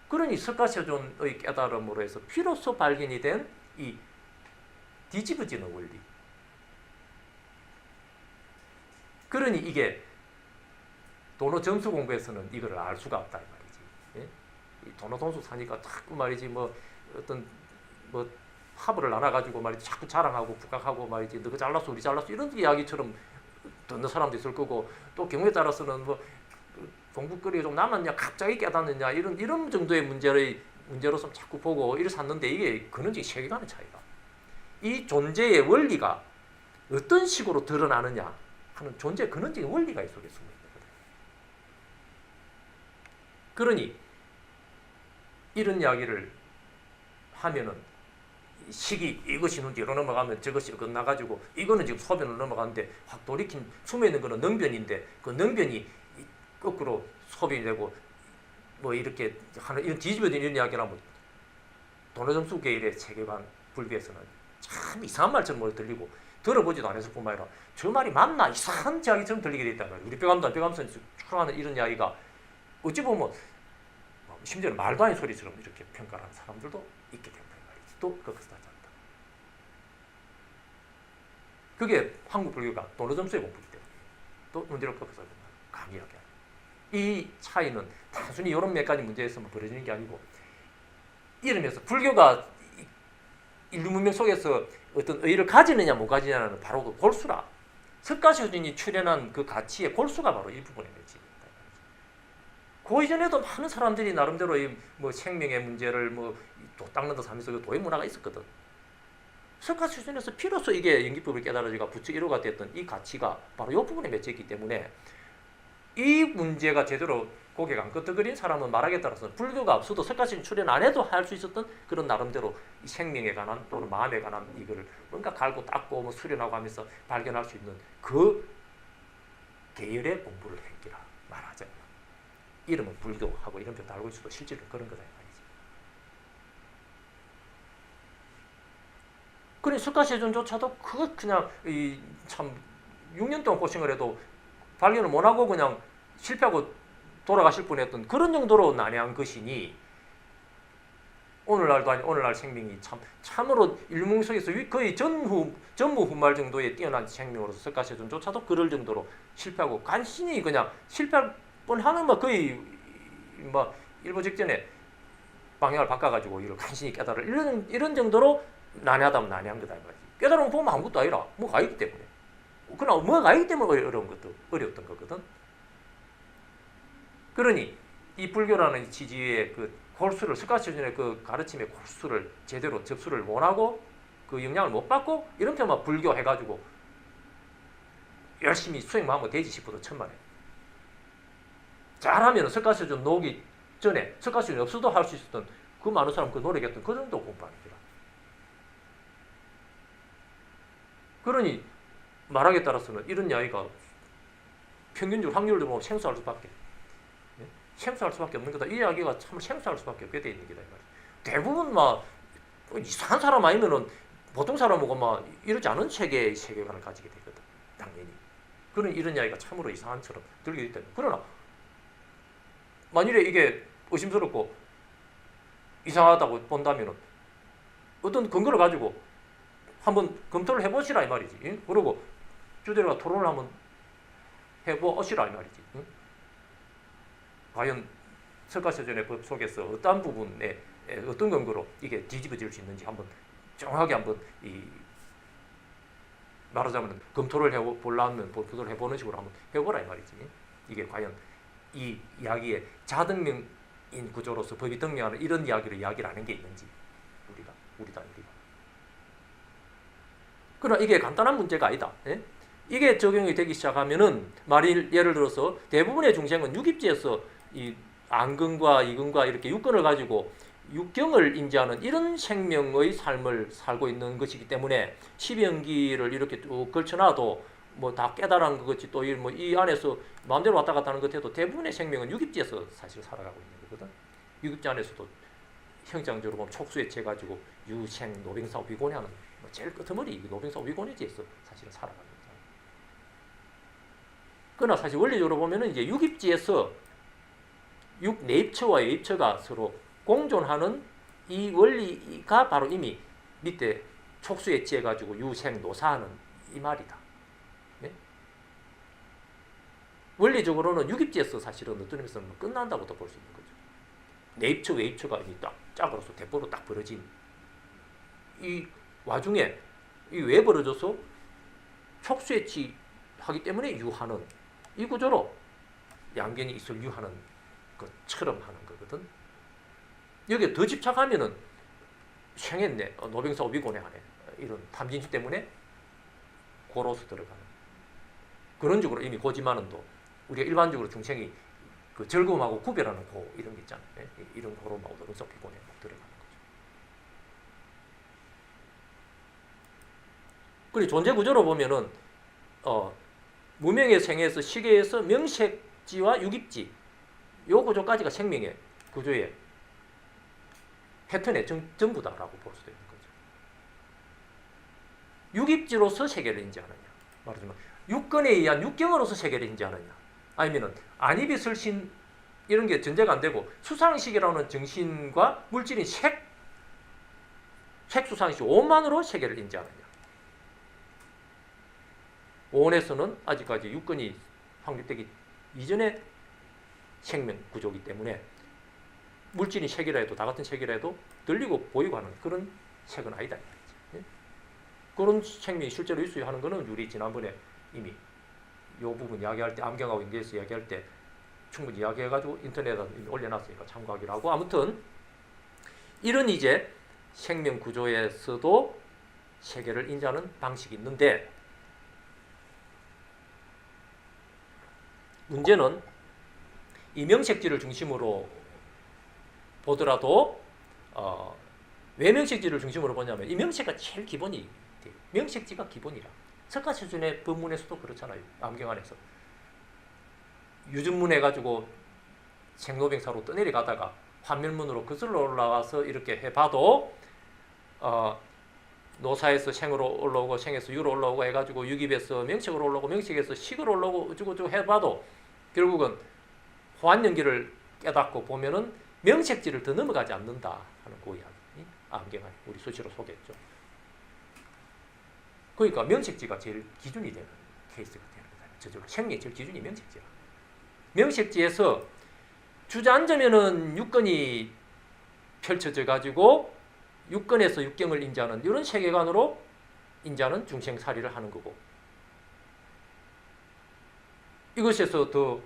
그러니 석가세존의 깨달음으로 해서 비로소 발견이 된 이 뒤집어지는 원리. 그러니 이게 도노 점수 공부에서는 이걸 알 수가 없다 이 말이지. 예? 이 도노 점수 사니까 자꾸 말이지 뭐 어떤 뭐 화보를 나눠가지고 말이지 자꾸 자랑하고 부각하고 말이지 너가 잘났어 우리 잘났어 이런 이야기처럼 듣는 사람도 있을 거고 또 경우에 따라서는 뭐 공부거리가 좀 남았냐 갑자기 깨닫느냐 이런 정도의 문제로서 자꾸 보고 이를 샀는데 이게 근원적인 세계관의 차이가 이 존재의 원리가 어떤 식으로 드러나느냐 하는 존재의 근원적인 원리가 이 속에 숨어 있는 거다. 그러니 이런 이야기를 하면은 식이 이것이 눈뒤로 넘어가면 저것이 끝나가지고 이거는 지금 소변으로 넘어가는데 확 돌이킨 숨어 있는 거는 능변인데 그 능변이 거꾸로 소변이 되고 뭐 이렇게 하는 이런 뒤집어진 이런 이야기를 하면 도노점수 계열의 세계관 불교에서는 참 이상한 말처럼 들리고 들어보지도 않았을 뿐만 아니라 저 말이 맞나 이상한 이야기처럼 들리게 돼 있단 말이에요. 우리 뼈감선에서 추론하는 이런 이야기가 어찌 보면 심지어는 말도 아닌 소리처럼 이렇게 평가하는 사람들도 있게 된다 말이지. 또 그것을 하지 않다. 그게 한국 불교가 도노점수의 공부이기 때문에 또 문제를 꺾어서 강의하게 하는 이 차이는 단순히 이런 몇 가지 문제에서만 벌어지는 게 아니고 이러면서 불교가 인류 문명 속에서 어떤 의의를 가지느냐 못 가지느냐는 바로 그 골수라. 석가시조진이 출연한 그 가치의 골수가 바로 이 부분에 맺힙니다. 그 이전에도 많은 사람들이 나름대로 이 뭐 생명의 문제를 뭐도 닦는 듯 하면서 도의 문화가 있었거든. 석가시조진에서 비로소 이게 연기법을 깨달아지가 부처 1호가 됐던 이 가치가 바로 이 부분에 맺혀있기 때문에 이 문제가 제대로 고개가 안 끄덕거린 사람은 말하기에 따라서 불교가 없어도 석가시조진 출연 안 해도 할 수 있었던 그런 나름대로 이 생명에 관한 또는 마음에 관한 이거를 뭔가 갈고 닦고 뭐 수련하고 하면서 발견할 수 있는 그 계열의 공부를 했기라 말하자. 이름은 불교하고 이름표 달고 있어도 실제로 그런 거다 이 말이지. 그러니 석가시조진조차도 그거 그냥 이 참 6년 동안 고생을 해도 발견을 못하고 그냥 실패하고 돌아가실 뻔했던 그런 정도로 난해한 것이니 오늘날도 아니 오늘날 생명이 참으로 인류 속에서 거의 전무후무할 정도의 뛰어난 생명으로서 석가시조진조차도 그럴 정도로 실패하고 간신히 그냥 실패할 뻔하는 뭐 거의 뭐 일부 직전에 방향을 바꿔가지고 이를 간신히 깨달을 이런 정도로 난해하다면 난해한 거다 이 말이지. 깨달으면 보면 아무것도 아니라 뭐가 있기 때문에. 그러나 뭐가 있기 때문에 어려웠던 거거든. 그러니 이 불교라는 지지의 그 골수를 석가시조진의 그 가르침의 골수를 제대로 접수를 못하고 그 영향을 못 받고 이렇게만 불교 해가지고 열심히 수행만 하면 되지 싶어도 천만에. 잘하면 석가시조진 나오기 전에 석가시조진 없어도 할 수 있었던 그 많은 사람 그 노력했던 그 정도 공부하는 거라. 그러니 말하기에 따라서는 이런 이야기가 평균적으로 확률로 보면 생소할 수밖에. 생소할 수밖에 없는 거다. 이 이야기가 참 생소할 수밖에 없게 돼 있는 거다. 대부분 막 이상한 사람 아니면은 보통 사람하고 막 이러지 않은 세계관을 가지게 되거든. 당연히. 그런 이런 이야기가 참으로 이상한처럼 들리기 때문에. 그러나 만일에 이게 의심스럽고 이상하다고 본다면은 어떤 근거를 가지고 한번 검토를 해보시라 이 말이지. 응? 그리고 주제가 토론을 한번 해보시라 이 말이지. 응? 과연 석가시조진의 법 속에서 어떠한 부분에 어떤 근거로 이게 뒤집어질 수 있는지 한번 정확하게 한번 말하자면 검토를 해보려면 검토를 해보는 식으로 한번 해보라 이 말이지. 이게 과연 이 이야기의 자등명인 구조로서 법이 등명하는 이런 이야기를 이야기를 하는 게 있는지 우리가 그러나 이게 간단한 문제가 아니다. 예? 이게 적용이 되기 시작하면은 예를 들어서 대부분의 중생은 유깁지에서 이 안근과 이근과 이렇게 육근을 가지고 육경을 인지하는 이런 생명의 삶을 살고 있는 것이기 때문에 십연기를 이렇게 쭉 걸쳐놔도 뭐 다 깨달은 것이 또 이 안에서 마음대로 왔다 갔다 하는 것 해도 대부분의 생명은 유깁지에서 사실 살아가고 있는 거거든. 유깁지 안에서도 형장적으로 보면 촉수에 가지고 유생, 노병사, 위곤해하는 뭐 제일 끄트머리 노병사, 위곤해지에서 사실은 살아가는 거잖아. 그러나 사실 원리적으로 보면은 이제 유깁지에서 내입처와 외입처가 서로 공존하는 이 원리가 바로 이미 밑에 촉수에 가지고 유생, 노사하는 이 말이다. 네? 원리적으로는 유깁지에서 사실은 어떤 의미에서는 끝난다고도 볼 수 있는 거죠. 내입처, 외입처가 이미 딱 짝으로서 대포로 딱 벌어진 이 와중에 이 왜 벌어져서 촉수에 하기 때문에 유하는 이 구조로 양견이 있을 유하는 것처럼 하는 거거든. 여기에 더 집착하면은 생했네, 노병사 오비곤에 하네 이런 탐진치 때문에 고로서 들어가는 그런 식으로 이미 고지만은도 우리가 일반적으로 중생이 그 즐거움하고 구별하는 고 이런 게 있잖아요. 이런 고로하고 노병사 오비곤에 들어가는 거죠. 그리고 존재 구조로 보면은 무명의 생에서 시계에서 명색지와 유깁지 요 구조까지가 생명의 구조의 패턴의 전부다라고 볼 수도 있는 거죠. 유깁지로서 세계를 인지하느냐, 말하자면 육근에 의한 육경으로서 세계를 인지하느냐, 아니면은 안입이 설신 이런 게 전제가 안 되고 수상식이라는 정신과 물질인 색수상식 오만으로 세계를 인지하느냐. 오온에서는 아직까지 육근이 확립되기 이전의 생명 구조이기 때문에 물질이 색이라 해도 다 같은 색이라 해도 들리고 보이고 하는 그런 색은 아니다. 그런 생명이 실제로 있어야 하는 것은 우리 지난번에 이미 이 부분 이야기할 때 암경하고 연계해서 이야기할 때 충분히 이야기해가지고 인터넷에 이미 올려놨으니까 참고하기로 하고, 아무튼 이런 이제 생명 구조에서도 세계를 인지하는 방식이 있는데 문제는 이 명색지를 중심으로 보더라도 왜 명색지를 중심으로 보냐면 이 명색가 제일 기본이 돼요. 명색지가 기본이라. 석가시준의 법문에서도 그렇잖아요. 암경 안에서 유전문 해가지고 생로병사로 떠내려가다가 환멸문으로 거슬러 올라와서 이렇게 해봐도 노사에서 생으로 올라오고 생에서 유로 올라오고 해가지고 유깁에서 명색으로 올라오고 명색에서 식으로 올라오고 어쩌고저쩌고 해봐도 결국은 호환연기를 깨닫고 보면은 명색지를 더 넘어가지 않는다 하는 그 이야기. 암경을 우리 수시로 소개했죠. 그러니까 명색지가 제일 기준이 되는 케이스가 되는 거다. 저절로 생리의 제일 기준이 명색지라. 명색지에서 주저앉으면은 육근이 펼쳐져 가지고 육근에서 육경을 인지하는 이런 세계관으로 인지하는 중생살이를 하는 거고, 이것에서 더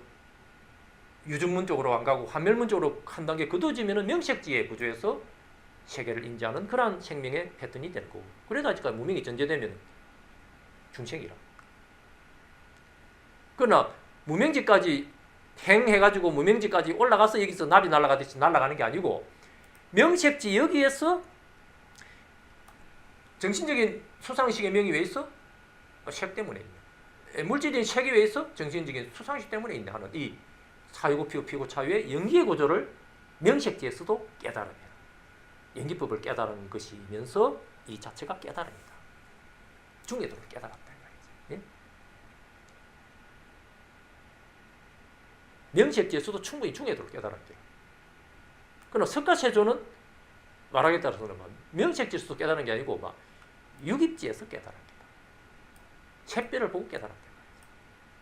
유전문 쪽으로 안 가고 환멸문 쪽으로 한 단계 거두어지면은 명색지의 구조에서 세계를 인지하는 그러한 생명의 패턴이 되는 거고, 그래도 아직까지 무명이 전제되면 중생이라. 그러나 무명지까지 행해가지고 무명지까지 올라가서 여기서 나비 날아가듯이 날아가는 게 아니고 명색지 여기에서 정신적인 수상식의 명이 왜 있어? 색 때문에 있네. 물질적인 색이 왜 있어? 정신적인 수상식 때문에 있네 하는 이 사유고 피고 피고 차유의 연기의 구조를 명색지에서도 깨달으면 연기법을 깨달은 것이면서 이 자체가 깨달음이다. 중에도를 깨달았다. 예? 명색지에서도 충분히 중에도를 깨달았죠. 그러나 석가세조는 말하기에 따라서는 명색지에서도 깨달은 게 아니고 막 유깁지에서 깨달았다. 샛별을 보고 깨달았다.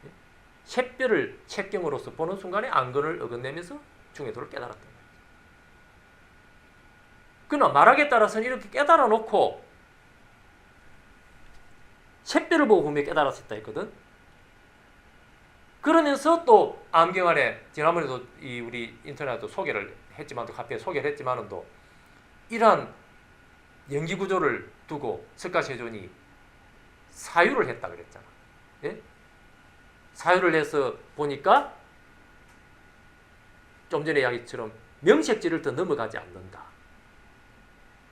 예? 샛별을 색경으로서 보는 순간에 안건을 어긋내면서 중에도를 깨달았다. 그러나 말하기에 따라서는 이렇게 깨달아 놓고 샛별을 보고 분명히 깨달았었다 했거든. 그러면서 또 암경 안에 지난번에도 이 우리 인터넷도 소개를 했지만도 카페에 소개를 했지만도 이러한 연기 구조를 두고 석가세존이 사유를 했다 그랬잖아. 예? 사유를 해서 보니까 좀 전에 이야기처럼 명색지를 더 넘어가지 않는다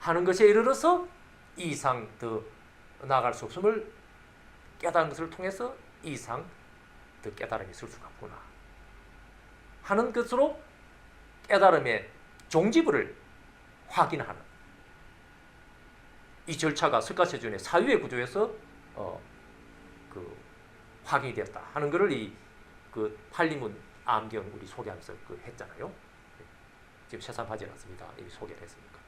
하는 것에 이르러서 이 이상 더 나아갈 수 없음을 깨달은 것을 통해서 이 이상 더 깨달음이 있을 수가 없구나 하는 것으로 깨달음의 종지부를 확인하는 이 절차가 석가세존의 사유의 구조에서 확인이 되었다 하는 것을 그 판리문 암경 우리 소개하면서 했잖아요. 지금 새삼하지 않습니다. 이미 소개를 했으니까.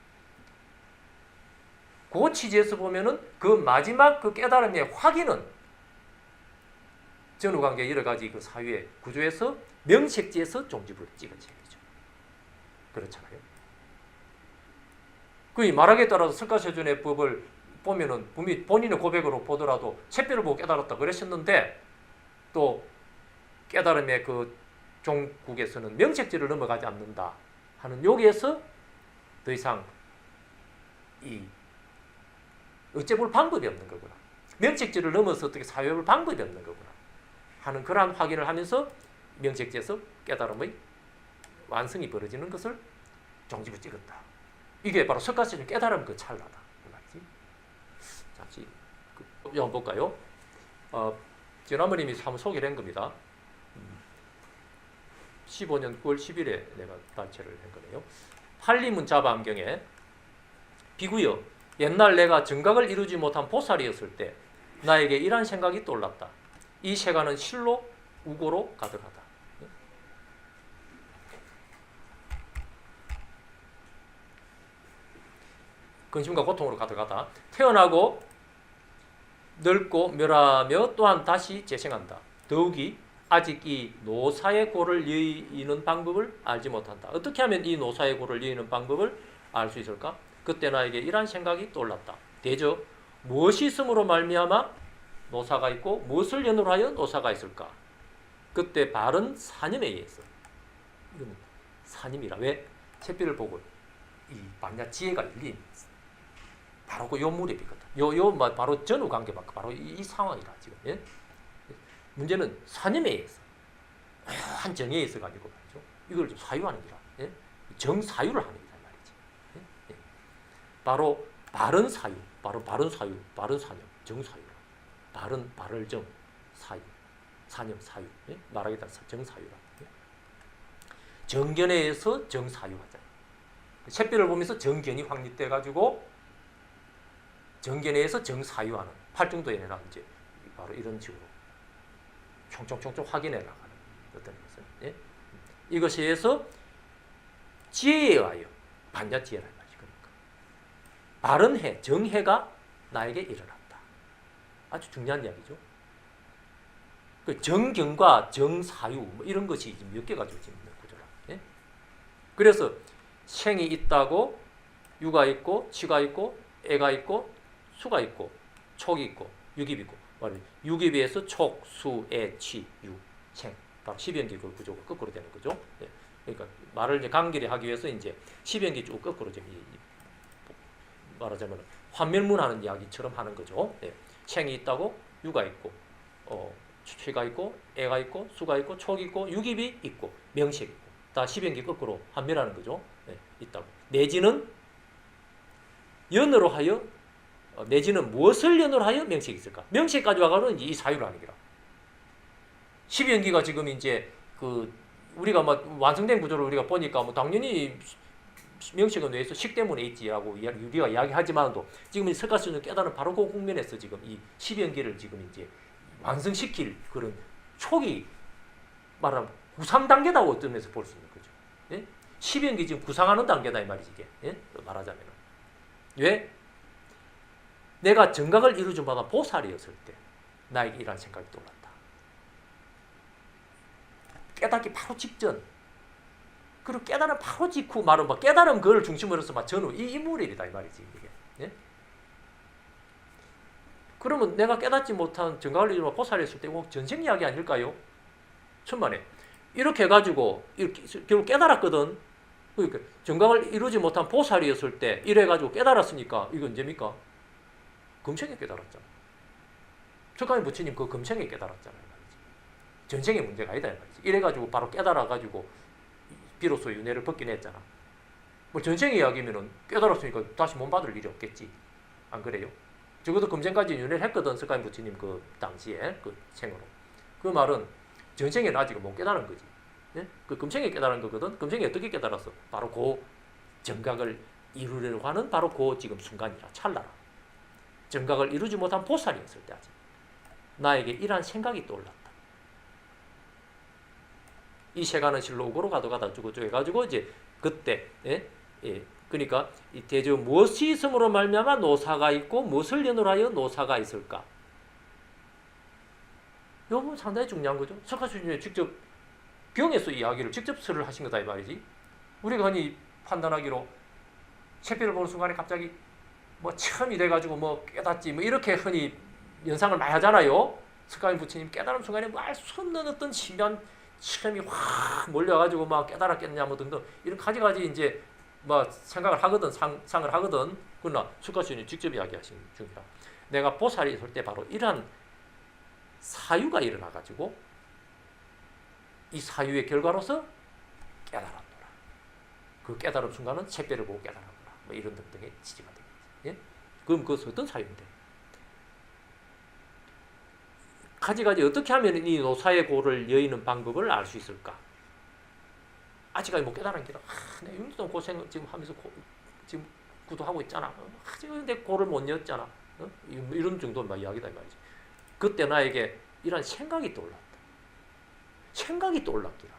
그 취지에서 보면은 그 마지막 그 깨달음의 확인은 전후관계 여러 가지 그 사유의 구조에서 명색지에서 종지부를 찍어져야 되죠. 그렇잖아요. 그 말하기에 따라서 석가세존의 법을 보면은 분명히 본인의 고백으로 보더라도 샛별을 보고 깨달았다 그러셨는데 또 깨달음의 그 종국에서는 명색지를 넘어가지 않는다 하는 여기에서 더 이상 어째 볼 방법이 없는 거구나. 명색지를 넘어서 어떻게 사유해 볼 방법이 없는 거구나 하는 그러한 확인을 하면서 명색지에서 깨달음의 완성이 벌어지는 것을 종지부 찍었다. 이게 바로 석가시는 깨달음 그 찰나다. 그 말이지. 자, 한번 볼까요? 지난번에 한번 소개를 한 겁니다. 15년 9월 10일에 내가 단체를 한 거네요. 판리문 자바암경에 비구여 옛날 내가 정각을 이루지 못한 보살이었을 때 나에게 이러한 생각이 떠올랐다. 이 세간은 실로 우고로 가득하다. 근심과 고통으로 가득하다. 태어나고 늙고 멸하며 또한 다시 재생한다. 더욱이 아직 이 노사의 고를 여의는 방법을 알지 못한다. 어떻게 하면 이 노사의 고를 여의는 방법을 알 수 있을까? 그때 나에게 이러한 생각이 떠올랐다. 대저 무엇이 있음으로 말미암아 노사가 있고 무엇을 연으로 하여 노사가 있을까? 그때 바른 사념에 의해서 이건 사념이라 왜? 샛별을 보고 이 반야 지혜가 열린 바로 그 요 무렵이거든. 바로 전후 관계 바로 이 상황이라 지금. 예? 문제는 사념에 의해서 한 정에 의해서 가지고 말이죠. 이걸 좀 사유하는 기라. 예? 정사유를 하는 기라 말이지. 예? 예. 바로 바른 사유, 바른 사념, 정사유라. 바를 정 사유, 사념 사유. 예? 말하기 따라서 정사유라. 예? 정견에 의해서 정사유하자. 샛별을 보면서 정견이 확립돼 가지고 정견에 의해서 정사유하는 팔중도에나 이제 바로 이런 식으로 총총총총 확인해 나가는 어떤 것은 예? 이것에 의해서 지혜에 의하여 반야지혜라는 말이지. 그러니까 바른 해, 정해가 나에게 일어났다. 아주 중요한 이야기죠. 그 정견과 정사유 뭐 이런 것이 몇 개 가지고 지금 있는 구조라. 예? 그래서 생이 있다고 유가 있고 치가 있고 애가 있고 수가 있고 촉이 있고 육입이 있고 육입에서 촉, 수, 애, 치, 유, 생 바로 10연기 그 구조가 거꾸로 되는 거죠. 예. 그러니까 말을 이제 간결히 하기 위해서 이제 10연기 쭉 거꾸로 좀 말하자면 환멸문하는 이야기처럼 하는 거죠. 예. 생이 있다고 유가 있고 치가 있고 애가 있고 수가 있고 촉이 있고 육입이 있고 명식 있고 다 10연기 거꾸로 환멸하는 거죠. 예. 있다고 내지는 연으로 하여 내지는 무엇을 연으로 하여 명색이 있을까? 명색까지 와가는 이 사유를 하는 거라. 12연기가 지금 이제 우리가 완성된 구조를 우리가 보니까 당연히 명색은 왜 있어? 식 때문에 있지라고 우리가 이야기하지만도 지금 석가시는 깨달은 바로 그 국면에서 지금 이 12연기를 지금 이제 완성시킬 그런 초기 말하면 구상 단계다고 어떤 면에서 볼 수 있는 거죠. 예? 12연기 지금 구상하는 단계다 이 말이지 이게. 예? 말하자면 왜? 내가 정각을 이루지 못한 보살이었을 때 나에게 이러한 생각이 떠올랐다. 깨닫기 바로 직전 그리고 깨달음 바로 직후 말은 깨달음 그걸 중심으로 해서 전후 이 무렵이다 이 말이지 이게. 예? 그러면 내가 깨닫지 못한 정각을 이루고 보살했을 때 꼭 전생 이야기 아닐까요? 천만에. 이렇게 해가지고 이렇게 결국 깨달았거든. 그러니까 정각을 이루지 못한 보살이었을 때 이래가지고 깨달았으니까 이건 언제입니까? 금생에 깨달았잖아. 석가모니 부처님 그 금생에 깨달았잖아요. 전생의 문제가 아니다. 이래가지고 바로 깨달아가지고 비로소 윤회를 벗긴 했잖아. 뭐 전생 이야기면은 깨달았으니까 다시 몸 받을 일이 없겠지. 안 그래요? 적어도 금생까지 윤회를 했거든. 석가모니 부처님 그 당시에 그 생으로. 그 말은 전생에는 아직 못 깨달은 거지. 예? 그 금생에 깨달은 거거든. 금생에 어떻게 깨달았어? 바로 그 정각을 이루려고 하는 바로 그 지금 순간이라 찰나라. 정각을 이루지 못한 보살이었을 때 아직 나에게 이러한 생각이 떠올랐다. 이 세간은 실로 우고로 가다 주고쭉 해가지고 이제 그때 그러니까 이 대저 무엇이 있음으로 말미암아 노사가 있고 무엇을 연으로 하여 노사가 있을까? 이 부분 상당히 중요한 거죠. 석가수님이 직접 병에서 이야기를 직접 설을 하신 거다 이 말이지. 우리가 흔히 판단하기로 새별을 보는 순간에 갑자기 뭐 처음이 돼가지고 뭐 깨닫지 뭐 이렇게 흔히 연상을 많이 하잖아요. 석가모니 부처님 깨달은 순간에 뭐 알 수 없는 어떤 신비한 처음이 확 몰려가지고 막 깨달았겠냐 뭐 등등 이런 가지가지 이제 뭐 생각을 하거든 상을 하거든. 그러나 석가수님이 직접 이야기하신 중이라 내가 보살이 있을 때 바로 이러한 사유가 일어나가지고 이 사유의 결과로서 깨달았노라. 그 깨달음 순간은 새별을 보고 깨달았노라. 뭐 이런 등등의 지지가 되겠지. 예? 그럼 그것은 어떤 사유인데? 가지가지 어떻게 하면 이 노사의 고를 여의는 방법을 알 수 있을까? 아직까지 못 깨달은 게다. 내가 윤리동 고생 지금 하면서 지금 구도하고 있잖아. 지금 내 고를 못 여었잖아. 이런 정도만 이야기다 이 말이지. 그때 나에게 이런 생각이 떠올랐다. 생각이 떠올랐기라.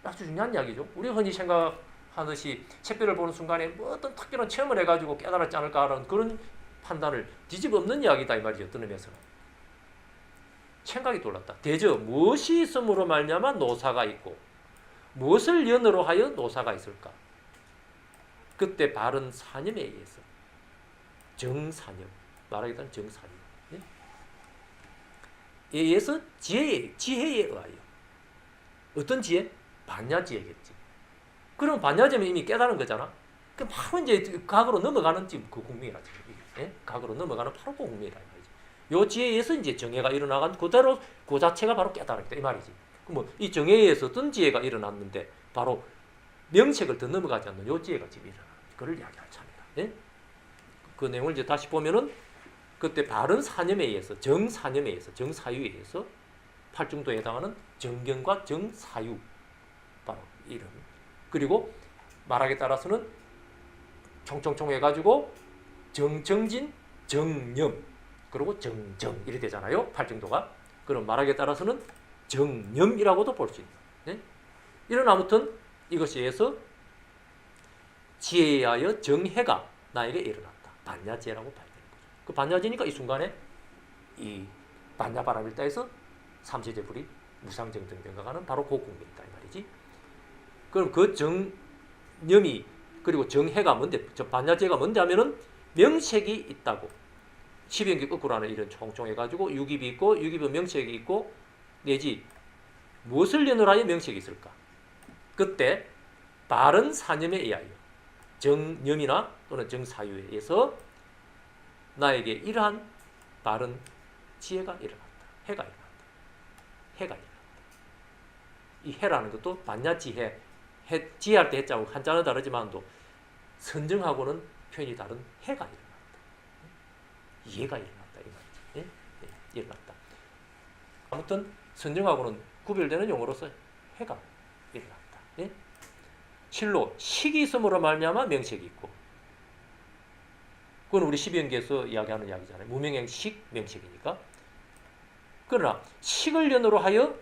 아주 중요한 이야기죠. 우리가 흔히 생각하듯이 새별을 보는 순간에 뭐 어떤 특별한 체험을 해가지고 깨달았지 않을까라는 그런 판단을 뒤집어 엎는 이야기다 이 말이죠. 어떤 의미에서는. 생각이 떠올랐다. 대저 무엇이 있음으로 말미암아 노사가 있고 무엇을 연으로 하여 노사가 있을까? 그때 바른 사념에 의해서 정사념 말하기 따른 정사념 예? 의해서 지혜에 의하여 어떤 지혜? 반야지혜겠지. 그럼 반야지혜면 이미 깨달은 거잖아. 그럼 바로 이제 과거로 넘어가는 지금 그 국민이라 예? 과거로 넘어가는 바로 그 국민이라 이 말이지. 요 지혜에 의해서 이제 정혜가 일어나간 그대로 그 자체가 바로 깨달았다 이 말이지. 그럼 이 정혜에 의해서 어떤 지혜가 일어났는데 바로 명색을 더 넘어가지 않는 요 지혜가 지금 일어나는 그걸 이야기할 참이다. 예? 그 내용을 이제 다시 보면은 그때 바른 사념에 의해서 정사념에 의해서 정사유에 의해서 팔중도에 해당하는 정경과 정사유 바로 이름 그리고 말하기에 따라서는 총총총 해가지고 정정진 정념 그리고 정정 이렇게 되잖아요. 팔중도가. 그럼 말하기에 따라서는 정념이라고도 볼 수 있는. 네? 이런 아무튼 이것에 의해서 지혜에 의하여 정해가 나에게 일어났다. 반야지혜라고 봐야 되는 거죠. 그 반야지니까 이 순간에 이 반야바람일다에서 삼세제 불이 무상정등변가가는 바로 그 국민이다 이 말이지. 그럼 그 정념이 그리고 정해가 뭔데? 저 반야지혜가 뭔데 하면은 명색이 있다고. 12연계 거꾸로 하는 이런 총총해가지고 유깁이 있고 유깁은 명색이 있고 내지 무엇을 연으로 하여 명색이 있을까? 그때 바른 사념에 의하여 정념이나 또는 정사유에 의해서 나에게 이러한 바른 지혜가 일어났다. 해가 일어났다. 해가 일어났다. 이 해라는 것도 반야지혜, 지혜할 때 해자하고 한자는 다르지만도 선정하고는 표현이 다른 해가 일어났다. 이해가 일어났다 이 말이지. 예? 예, 일어났다. 아무튼 선정하고는 구별되는 용어로서 해가 일어났다. 예? 실로 식이 있음으로 말미암아 명색이 있고 그건 우리 12연계에서 이야기하는 이야기잖아요. 무명행식 명색이니까. 그러나 식을 연으로 하여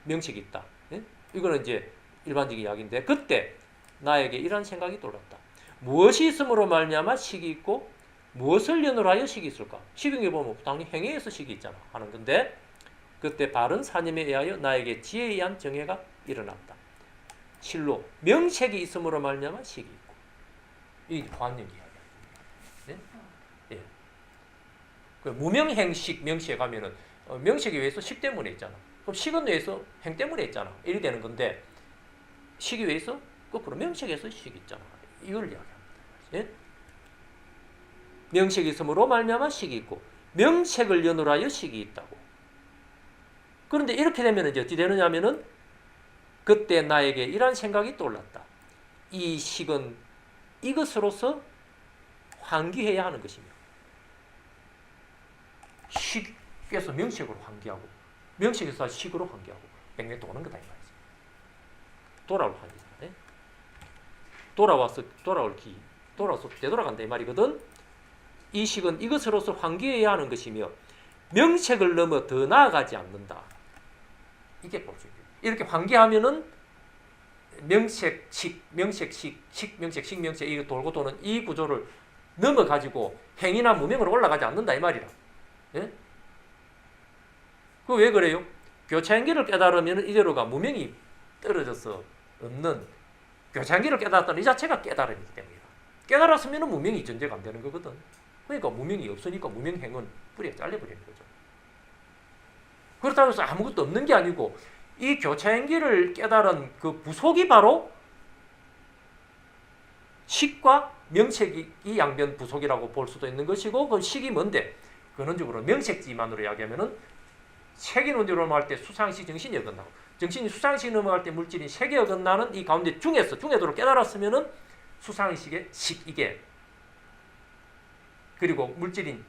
명색이 있다. 예? 이거는 이제 일반적인 이야기인데 그때 나에게 이런 생각이 떠올랐다. 무엇이 있음으로 말미암아 식이 있고 무엇을 연으로 하여 식이 있을까? 12연계 보면 당연히 행위에서 식이 있잖아 하는 건데 그때 바른 사념에 의하여 나에게 지혜에 의한 정해가 일어났다. 실로 명색이 있음으로 말미암아 식이 있고 이 관념 이야기야. 네? 예. 그 무명행식 명시에 가면은 명식에 의해서 식 때문에 있잖아. 그럼 식은 왜해서 행 때문에 있잖아. 이렇게 되는 건데 식이 왜해서 거꾸로 명식에서 식이 있잖아. 이걸 이야기합니다. 예? 명식이 있으므로 말미암아 식이 있고 명색을 연으로 하여 식이 있다고. 그런데 이렇게 되면 이제 어떻게 되느냐면은 그때 나에게 이런 생각이 떠올랐다. 이 식은 이것으로서 환기해야 하는 것이며 식에서 명식으로 환기하고 명식에서 식으로 환기하고 뺑뺑 도는 거다 이 말이지. 돌아올 환기잖아. 네? 돌아와서 되돌아간다 이 말이거든. 이 식은 이것으로서 환기해야 하는 것이며 명색을 넘어 더 나아가지 않는다. 이게 볼 수 있다. 이렇게 환기하면은 명색, 식, 명색, 식, 명색, 식, 명색 이거 돌고 도는 이 구조를 넘어 가지고 행이나 무명으로 올라가지 않는다 이 말이라. 예? 그 왜 그래요? 교차행기를 깨달으면 이대로가 무명이 떨어져서 없는 교차행기를 깨달았다는 이 자체가 깨달음이기 때문이다. 깨달았으면 무명이 존재가 안 되는 거거든. 그러니까 무명이 없으니까 무명행은 뿌리가 잘려버리는 거죠. 그렇다고 해서 아무것도 없는 게 아니고 이 교차행기를 깨달은 그 부속이 바로 식과 명색이 양변 부속이라고 볼 수도 있는 것이고 그 식이 뭔데? 근원적으로 명색지만으로 이야기하면은 색이 논리로 넘어갈 때 수상시 정신이 어긋나고 정신이 수상시 넘어갈 때 물질이 색이 어긋나는 이 가운데 중에도를 깨달았으면은 수상식의 식 이게 그리고 물질인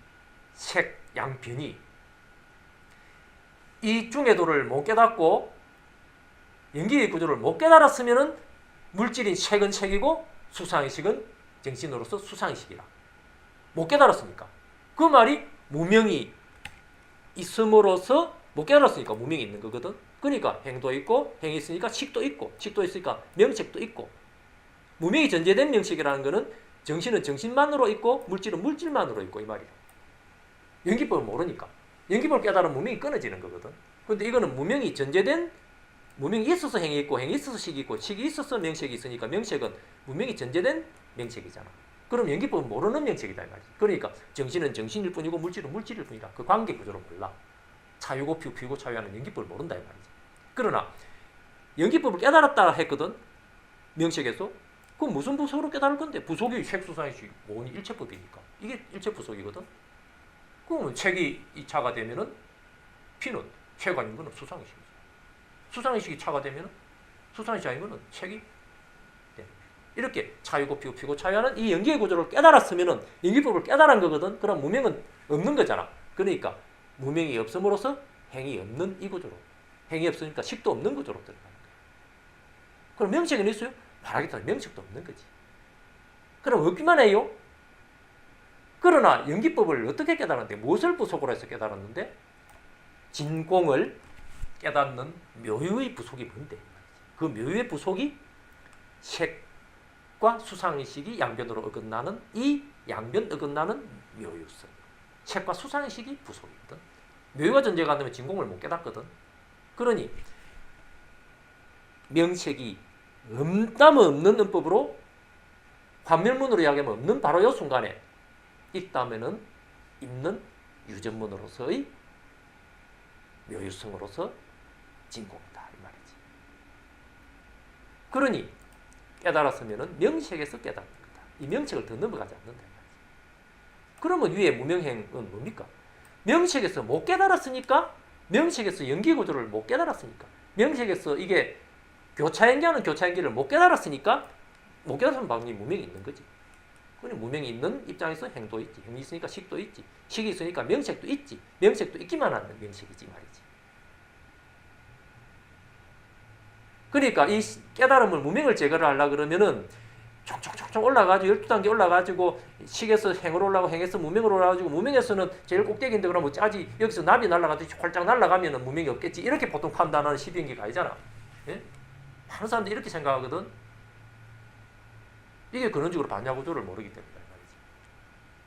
색 양변이 이 중에도를 못 깨닫고 연기의 구조를 못 깨달았으면은 물질인 색은 색이고 수상의식은 정신으로서 수상의식이라. 못 깨달았으니까. 그 말이 무명이 있음으로써 못 깨달았으니까 무명이 있는 거거든. 그러니까 행도 있고 행이 있으니까 식도 있고 식도 있으니까 명색도 있고 무명이 전제된 명식이라는 것은 정신은 정신만으로 있고 물질은 물질만으로 있고 이 말이야. 연기법을 모르니까. 연기법을 깨달으면 무명이 끊어지는 거거든. 그런데 이거는 무명이 전제된 무명이 있어서 행이 있고 행이 있어서 식이 있고 식이 있어서 명색이 있으니까 명색은 무명이 전제된 명색이잖아. 그럼 연기법은 모르는 명색이다 이 말이지. 그러니까 정신은 정신일 뿐이고 물질은 물질일 뿐이다. 그 관계 구조를 몰라. 차유고 피우고 차유하는 연기법을 모른다 이 말이지. 그러나 연기법을 깨달았다 했거든. 명색에서. 그럼 무슨 부속으로 깨달을 건데? 부속이 색수상이식 뭐니 일체법이니까. 이게 일체부속이거든. 그러면 색이 이 차가 되면은 피는 색이 아닌 거는 수상의식이죠. 수상의식이 차가 되면은 수상의식이 아닌 거는 색이 돼. 이렇게 차유고 피고 차유하는 이 연기의 구조를 깨달았으면은 연기법을 깨달은 거거든. 그럼 무명은 없는 거잖아. 그러니까 무명이 없음으로써 행이 없는 이 구조로. 행이 없으니까 식도 없는 구조로 들어가는 거야. 그럼 명색은 있어요? 말하기 따라 명색도 없는 거지. 그럼 없기만 해요? 그러나 연기법을 어떻게 깨달았는데 무엇을 부속으로 해서 깨달았는데 진공을 깨닫는 묘유의 부속이 뭔데? 그 묘유의 부속이 색과 수상의식이 양변으로 어긋나는 이 양변 어긋나는 묘유성. 색과 수상의식이 부속이거든. 묘유가 존재가 안 되면 진공을 못 깨닫거든. 그러니 명색이 없다면 없는 음법으로 관멸문으로 이야기하면 없는 바로 이 순간에 있다면은 있는 유전문으로서의 묘유성으로서 진공이다 이 말이지. 그러니 깨달았으면은 명색에서 깨닫는 거다. 이 명색을 더 넘어가지 않는다 이 말이지. 그러면 위에 무명행은 뭡니까? 명색에서 못 깨달았으니까 명색에서 연기구조를 못 깨달았으니까 명색에서 이게 교차행기하는 교차행기를 못 깨달았으니까 못 깨달은 방법이 무명이 있는 거지. 그러니 무명이 있는 입장에서 행도 있지. 행이 있으니까 식도 있지. 식이 있으니까 명색도 있지. 명색도 있기만 하는 명색이지 말이지. 그러니까 이 깨달음을 무명을 제거를 하려고 그러면은 총총총총 올라가지고 12단계 올라가지고 식에서 행으로 올라가고 행에서 무명으로 올라가지고 무명에서는 제일 꼭대기인데 그러면 짜지 여기서 나비 날아가듯이 활짝 날아가면은 무명이 없겠지. 이렇게 보통 판단하는 12연계가 아니잖아. 예? 많은 사람들이 이렇게 생각하거든. 이게 근원적으로 반야구조를 모르기 때문이다.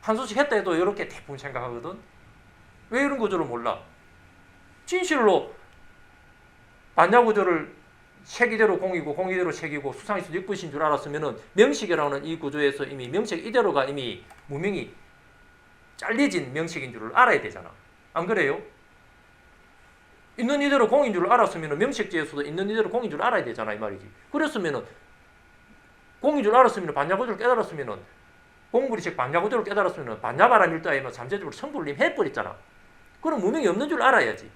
한 수씩 했다 해도 이렇게 대부분 생각하거든. 왜 이런 구조를 몰라? 진실로 반야구조를 색이대로 공이고 공이대로 색이고 수상에서 육부신 줄 알았으면은 명식이라는 이 구조에서 이미 명색 이대로가 이미 무명이 잘려진 명식인 줄을 알아야 되잖아. 안 그래요? 있는 이대로 공인 줄 알았으면 명식지에서도 있는 이대로 공인 줄 알아야 되잖아 이 말이지. 그랬으면은 공인 줄 알았으면 반야구조를 깨달았으면은 공부리식 반야구조를 깨달았으면은 반야바람 일다에는 잠재적으로 성불림 해버렸잖아. 그럼 무명이 없는 줄 알아야지.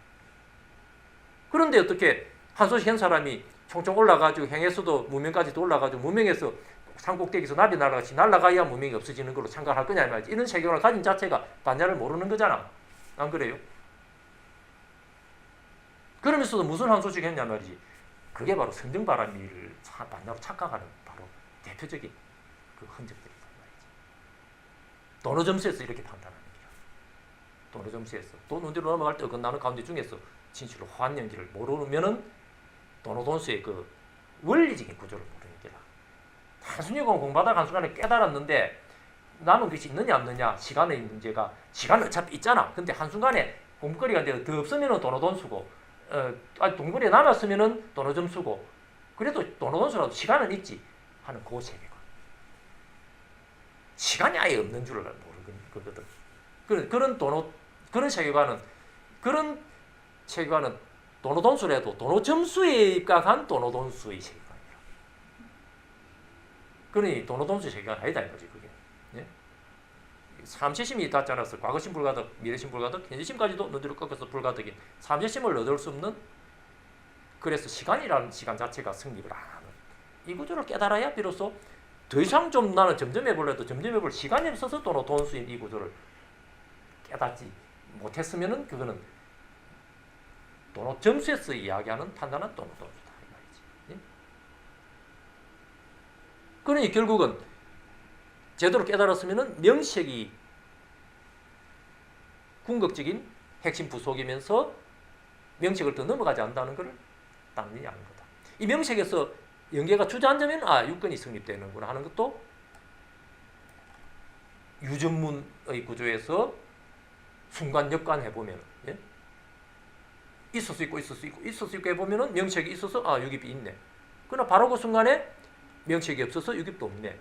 그런데 어떻게 한소식 한 사람이 총총 올라가지고 행에서도 무명까지도 올라가지고 무명에서 산꼭대기에서 나비 날아가지 날아가야 무명이 없어지는 걸로 참가할 거냐 말이지. 이런 세계관을 가진 자체가 반야를 모르는 거잖아. 안 그래요? 그러면서도 무슨 한소식 했냐 말이지. 그게 바로 선정바람이를 반야로 착각하는 바로 대표적인 그 흔적들이다 말이지. 도노점수에서 이렇게 판단하는 거야. 도노점수에서 돈 어디로 넘어갈 때 어긋나는 가운데 중에서 진실로 호환연기를 모르면은 도노돈수의 그 원리적인 구조를 모르는 게라. 단순히 공부하다가 한순간에 깨달았는데 남은 것이 있느냐 없느냐 시간의 문제가 시간은 어차피 있잖아. 근데 한순간에 공부거리가 이제 더 없으면은 도노돈수고 동거리에 남았으면은 도노점수고 그래도 도노돈수라도 시간은 있지 하는 그 세계관. 시간이 아예 없는 줄을 모르거든. 그런 세계관은 도노돈수라도 도노점수에 입각한 도노돈수의 세계관이라. 그러니 도노돈수의 세계관 아니다 이거지 그게. 예? 삼세심이 닿지 않았어. 과거심 불가득, 미래심 불가득, 현재심까지도 너디로 꺾어서 불가득인 삼세심을 얻을 수 없는. 그래서 시간이라는 시간 자체가 성립을 안 하는 이 구조를 깨달아야 비로소 더 이상 좀 나는 점점해보려도 점점해볼 시간이 없어서 도노돈수인 이 구조를 깨닫지 못했으면은 그거는 도노점수에서 이야기하는 판단은 도노돈수다 이 말이지. 예? 그러니 결국은 제대로 깨달았으면은 명색이 궁극적인 핵심 부속이면서 명색을 더 넘어가지 않는다는 것을 당연히 아는 거다. 이 명색에서 연계가 주저앉으면 육근이 성립되는구나 하는 것도 유전문의 구조에서 순간 역관 해보면 예? 있을 수 있고 있을 수 있고 있을 수 있고 해보면은 명색이 있어서 유깁이 있네. 그러나 바로 그 순간에 명색이 없어서 유깁도 없네.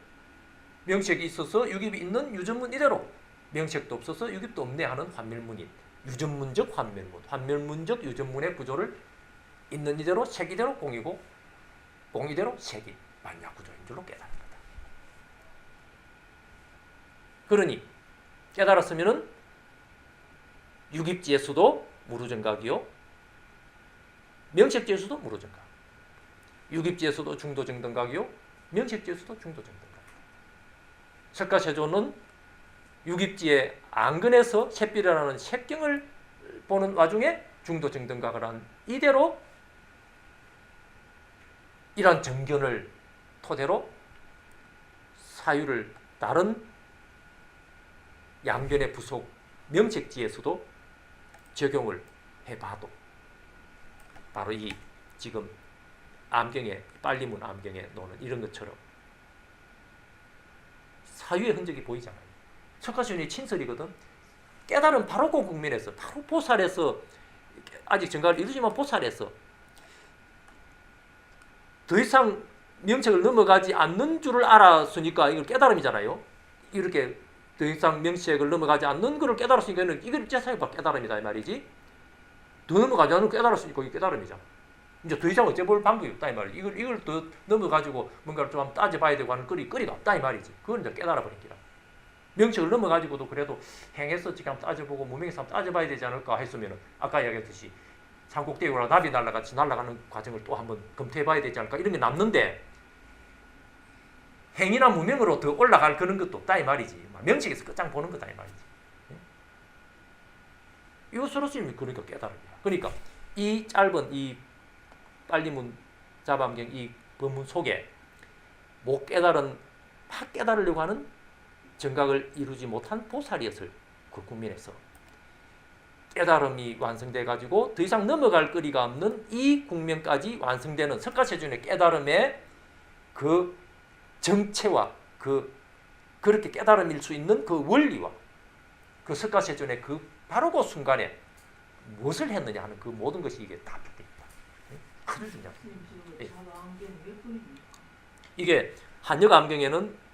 명색이 있어서 유깁이 있는 유전문 이대로 명색도 없어서 유깁도 없네 하는 환멸문인 유전문적 환멸문, 환멸문적 유전문의 구조를 있는 이대로 색 이대로 공이고 공 이대로 색이 만약 구조인 줄로 깨달은 거다. 그러니 깨달았으면은 유깁지에서도 무루정각이요 명색지에서도 무루정각, 유깁지에서도 중도정등각이요 명색지에서도 중도정등각. 석가세조는 유깁지의 안근에서 샛별이라는 색경을 보는 와중에 중도정등각을 한 이대로 이러한 정견을 토대로 사유를 다른 양변의 부속 명색지에서도 적용을 해봐도 바로 이 지금 암경에 빨리문 암경에 노는 이런 것처럼 사유의 흔적이 보이잖아요. 석가시온이 친설이거든. 깨달은 바로 그 국면에서 바로 보살에서 아직 정가를 이루지만 보살에서 더 이상 명색을 넘어가지 않는 줄을 알았으니까 이걸 깨달음이잖아요. 이렇게 더 이상 명색을 넘어가지 않는 것을 깨달았으니까 이건 제사유가 깨달음이다 이 말이지. 더 넘어가지 않는 걸 깨달았으니까 이게 깨달음이잖아. 이제 더 이상 어째 볼 방법이 없다 이 말이지. 이걸 더 넘어가지고 뭔가를 좀 따져봐야 되고 하는 거리가 없다 이 말이지. 그건 이제 깨달아버린 기라. 명색을 넘어가지고도 그래도 행해서 지금 따져보고 무명에서 따져봐야 되지 않을까 했으면은 아까 이야기했듯이 산꼭대기로 나비 날아같이 날아가는 과정을 또 한번 검토해봐야 되지 않을까 이런 게 남는데 행이나 무명으로 더 올라갈 그런 것도 없다 이 말이지. 명색에서 끝장 보는 거다 이 말이지. 이것으로서 그러니까 깨달음이야. 그러니까 이 짧은 이 빨리문 자반경 이 법문 속에 못 깨달은 팍 깨달으려고 하는 정각을 이루지 못한 보살이었을 그 국민에서 깨달음이 완성돼 가지고 더 이상 넘어갈 거리가 없는 이 국면까지 완성되는 석가세존의 깨달음의 그 정체와 그렇게 깨달음일 수 있는 그 원리와 그 석가세존의 그 바로 그 순간에 무엇을 했느냐 하는 그 모든 것이 이게 다 붙습니다. 아주 중요합니다. 이게 한역 암경에는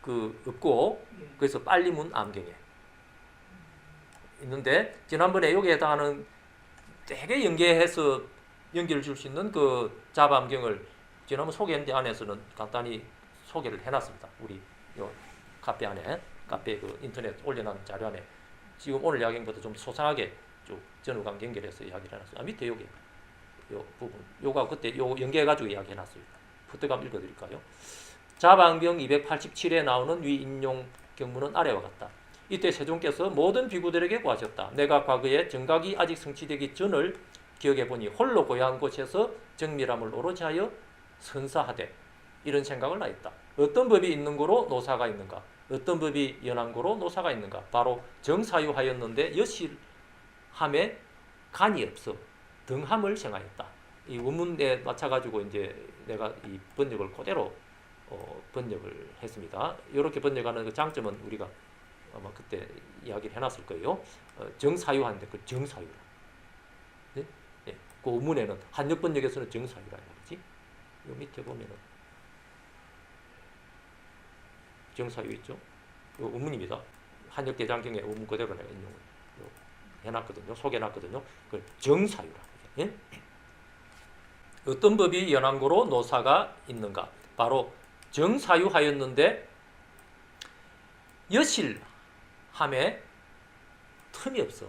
그 없고 그래서 빨리문 암경에 있는데 지난번에 여기에 해당하는 되게 연계해서 연결을 줄 수 있는 그 자바 암경을 지난번 소개한 데 안에서는 간단히 소개를 해놨습니다. 우리 요 카페 안에 카페 그 인터넷 올려놓은 자료 안에 지금 오늘 이야기보다 좀 소상하게 쭉 전후관 연결해서 이야기를 해놨어요. 밑에 여기 요 부분 요가 그때 요 연계해가지고 이야기해놨습니다. 부터 한번 읽어드릴까요? 자방경 287에 나오는 위 인용 경문은 아래와 같다. 이때 세종께서 모든 비구들에게 구하셨다. 내가 과거에 정각이 아직 성취되기 전을 기억해보니 홀로 고향 곳에서 정밀함을 오로지 하여 선사하되 이런 생각을 하였다. 어떤 법이 있는 고로 노사가 있는가? 어떤 법이 연한 고로 노사가 있는가? 바로 정사유하였는데 여실함에 간이 없어 등함을 생하였다. 이 원문에 맞춰가지고 이제 내가 이 번역을 그대로 번역을 했습니다. 이렇게 번역하는 그 장점은 우리가 아마 그때 이야기를 해놨을 거예요. 정사유하는데 그 정사유라. 네? 네. 그 원문에는 한역 번역에서는 정사유라 말이지. 요 밑에 보면은 정사유 있죠. 요 원문입니다. 한역 대장경의 원문 그대로 내가 인용을 해놨거든요. 소개해놨거든요. 그 정사유라. 예? 어떤 법이 연한고로 노사가 있는가? 바로 정사유하였는데 여실함에 틈이 없어.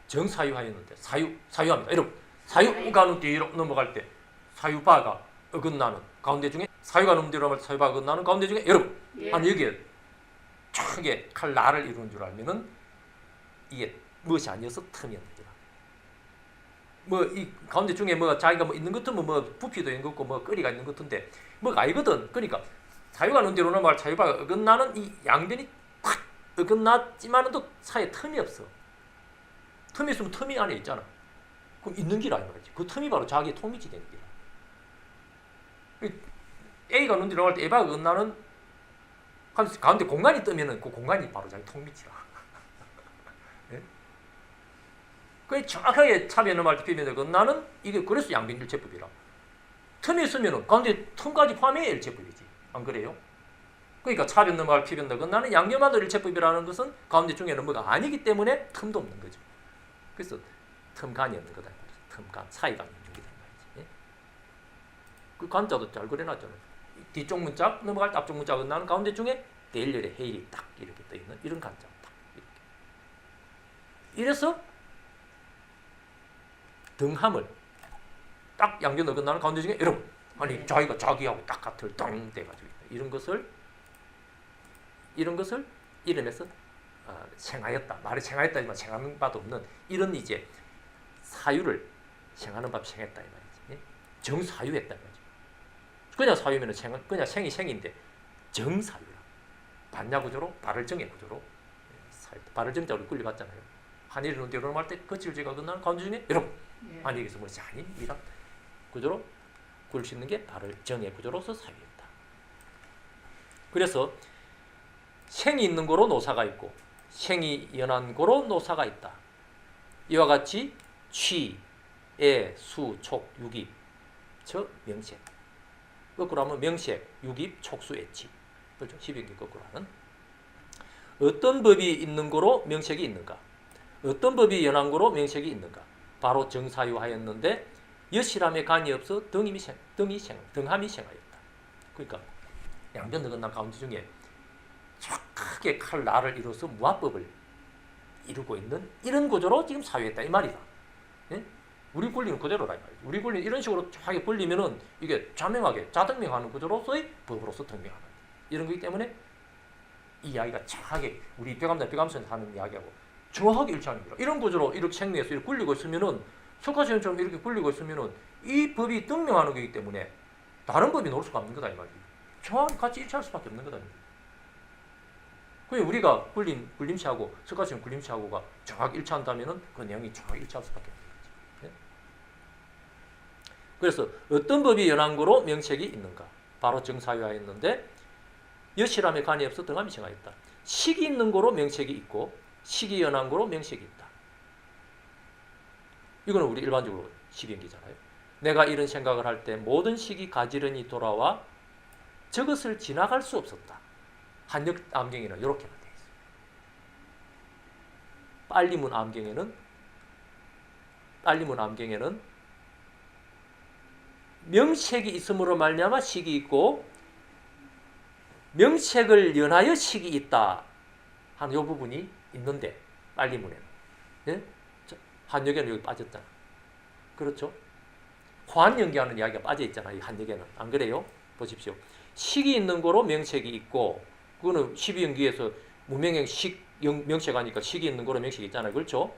정사유하였는데 사유합니다. 여러분 사유가는 뒤로 넘어갈 때 사유바가 어긋나는 가운데 중에 사유가 넘는 뒤로 넘어갈 때 사유바가 어긋나는 가운데 중에 여러분 아니 여기에 쫙게 칼날을 이루는 줄 알면은 이게 무엇이 아니어서 틈이 없는 거라. 뭐 이 가운데 중에 뭐 자기가 뭐 있는 것 같으면 뭐 부피도 있는 것 같고 뭐 거리가 있는 것 같은데 뭐가 아니거든. 그러니까 사유가 넘는 뒤로 넘어갈 사유바가 어긋나는 이 양변이 콱 어긋났지만은 또 사이에 틈이 없어. 틈이 있으면 틈이 안에 있잖아. 그럼 있는 길 아니야 말이지. 그 틈이 바로 자기의 통미지 되는 길이야. A가 넘는 뒤로 넘어갈 때 A가 어긋나는 가운데 공간이 뜨면은 그 공간이 바로 자기 통미지라. 네? 그 정확하게 차비에 넘어갈 때 비면을 어긋나는 이게 그래서 양변일체법이라. 틈이 있으면은 가운데 틈까지 포함해야 일체법이지. 안 그래요? 그러니까 차변 넘어갈 피변 어긋나는 양념만도 일체법이라는 것은 가운데 중에는 뭐가 아니기 때문에 틈도 없는 거죠. 그래서 틈간이 없는 거다. 틈간, 사이가 있는 중이다 말이지. 예? 그 간자도 잘 그려놨잖아요. 뒤쪽 문자 넘어갈 때 앞쪽 문자 어긋나는 가운데 중에 대일렬의 해일이 딱 이렇게 떠 있는 이런 간자 딱 이렇게. 이래서 등함을 딱 양변 어긋나는 가운데 중에 여러분 아니 자기가 자기하고 딱 같을 똥 돼가지고 있다. 이런 것을 이름에서 생하였다. 말이 생하였다지만 생하는 바도 없는 이런 이제 사유를 생하는 법 생했다 이 말이지. 예? 정사유했다 이 말이지. 그냥 사유면은 그냥 생이 생인데 정사유라. 반야 구조로 발을 정의 구조로 사유. 발을 정자로 꿀려봤잖아요. 한일이 눈 뒤로 넘어갈 때 거칠지가 끝나는 가운데 중에 여러분 한일에서 뭐지 아닌 이런 구조로 굴 수 있는 게 발을 정의 구조로서 사유했다. 그래서 생이 있는 고로 노사가 있고 생이 연한 고로 노사가 있다. 이와 같이 취, 애, 수, 촉, 유깁, 저 명색. 거꾸로 하면 명색, 유깁, 촉수, 애치. 그렇죠? 12개 거꾸로 하는. 어떤 법이 있는 고로 명색이 있는가? 어떤 법이 연한 고로 명색이 있는가? 바로 정사유하였는데 여실함에 간이 없어 등함이 생하였다. 그러니까 양변 어긋난 가운데 중에 크게 칼날을 이뤄서 무합법을 이루고 있는 이런 구조로 지금 사유했다 이 말이다. 예? 우리 권리는 그대로라 이 말이지. 우리 권리는 이런 식으로 쫙 벌리면은 이게 자명하게 자등명하는 구조로서의 법으로서 등명하는 이런 거기 때문에 이 이야기가 정확하게 우리 뼈감선 하는 이야기하고 정확하게 일치하는 거라. 이런 구조로 이렇게 생리해서 이렇게 굴리고 있으면은 석가시현처럼 이렇게 굴리고 있으면은 이 법이 등명하는 거기 때문에 다른 법이 나올 수가 없는 거다 이 말이지. 정확히 같이 일치할 수밖에 없는 거다. 그게 우리가 굴림체하고 석가시현 굴림체하고가 정확히 일치한다면은 그 내용이 정확히 일치할 수밖에 없는 거지. 네? 그래서 어떤 법이 연한 거로 명색이 있는가? 바로 정사유하였는데 여실함에 간이 없어 등함이 생하였다. 식이 있는 거로 명색이 있고 식이 연한 거로 명색이 있다. 이거는 우리 일반적으로 식연기잖아요. 내가 이런 생각을 할 때 모든 식이 가지런히 돌아와 저것을 지나갈 수 없었다. 한역 암경에는 이렇게만 되어 있어요. 빨리문 암경에는 명색이 있음으로 말미암아 식이 있고 명색을 연하여 식이 있다 하는 이 부분이 있는데 빨리문에는 예? 한역에는 여기 빠졌잖아. 그렇죠? 호환연기하는 이야기가 빠져 있잖아. 이 한역에는 안 그래요? 보십시오. 식이 있는 거로 명색이 있고 그거는 12연기에서 무명행 식 명색하니까 식이 있는 거로 명색이 있잖아요. 그렇죠?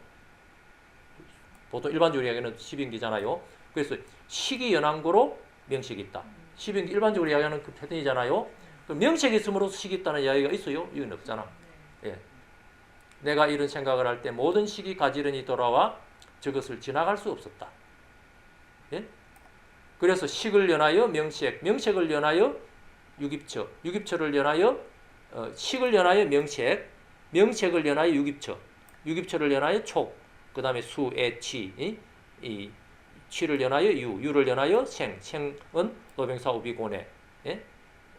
보통 일반적으로 이야기하는 12연기잖아요. 그래서 식이 연한 거로 명색이 있다. 12연기 일반적으로 이야기하는 그 패턴이잖아요. 그럼 명색이 있음으로써 식이 있다는 이야기가 있어요? 이건 없잖아. 예. 내가 이런 생각을 할 때 모든 식이 가지런히 돌아와 저것을 지나갈 수 없었다. 예? 그래서 식을 연하여 명색, 명색을 연하여 유깁처, 유깁처를 연하여 식을 연하여 명색, 명색을 연하여 유깁처, 유깁처를 연하여 촉, 그 다음에 수, 애, 치, 이 치를 연하여 유, 유를 연하여 생, 생은 노병사 우비고뇌, 예?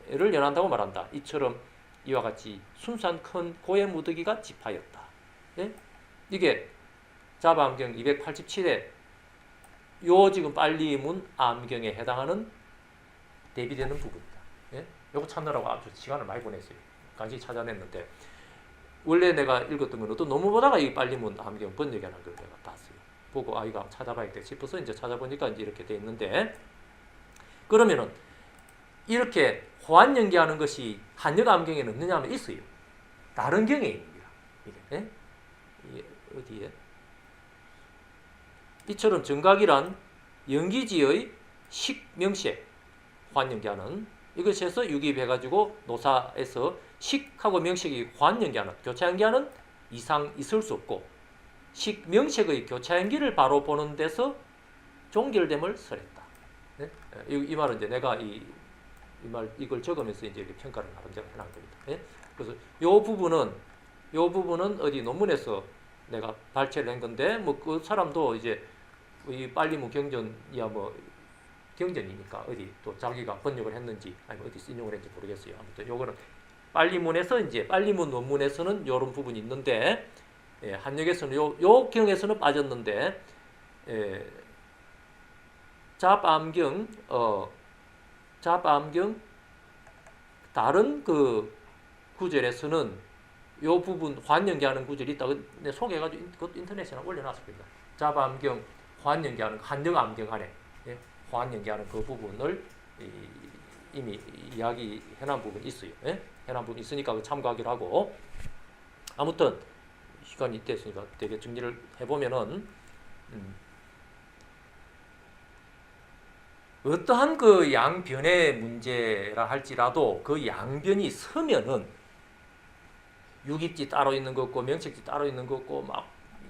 를 연한다고 말한다. 이처럼 이와 같이 순수한 큰 고의 무더기가 지파였다. 예? 이게 자바암경 287에 요 지금 빨리문 암경에 해당하는 대비되는 부분이다. 예? 요거 찾느라고 아주 시간을 많이 보냈어요. 간신히 찾아냈는데 원래 내가 읽었던 건 어떤 논문 보다가 이 빨리문 암경 번역이라는 걸 내가 봤어요. 보고 이거 찾아봐야겠다 싶어서 이제 찾아보니까 이제 이렇게 돼 있는데 그러면은 이렇게 호환연기하는 것이 한역 암경에는 없느냐 하면 있어요. 다른 경에 있는 거야. 이게, 예? 이게 어디에? 이처럼 정각이란 연기지의 식명색 호환연기하는 이것에서 유기해가지고 노사에서 식하고 명색이 호환연기하는 교차연기하는 이상 있을 수 없고 식명색의 교차연기를 바로 보는 데서 종결됨을 설했다. 네? 이 말은 이제 내가 이걸 적으면서 이제 평가를 나름대로 해놓은 겁니다. 예? 그래서 요 부분은 어디 논문에서 내가 발췌를 한 건데 뭐 그 사람도 이제 이 빨리문 경전이야 뭐 경전이니까 어디 또 자기가 번역을 했는지 아니면 어디 인용을 했는지 모르겠어요. 아무튼 요거는 빨리문에서 이제 빨리문 논문에서는 요런 부분이 있는데 예, 한역에서는 요 경에서는 빠졌는데 잡암경 다른 그 구절에서는 요 부분 환연기하는 구절이 있다. 내 소개해가지고 그것도 인터넷에 올려놨습니다. 잡암경 환연기하는 한역암경 안에 예, 환연기하는 그 부분을 이미 이야기해놓은 부분이 있어요. 예? 해놓은 부분이 있으니까 참고하기로 하고 아무튼 시간이 됐으니까 되게 정리를 해보면은 어떠한 그 양변의 문제라 할지라도 그 양변이 서면은 유깁지 따로 있는 것 같고 명색지 따로 있는 것 같고 막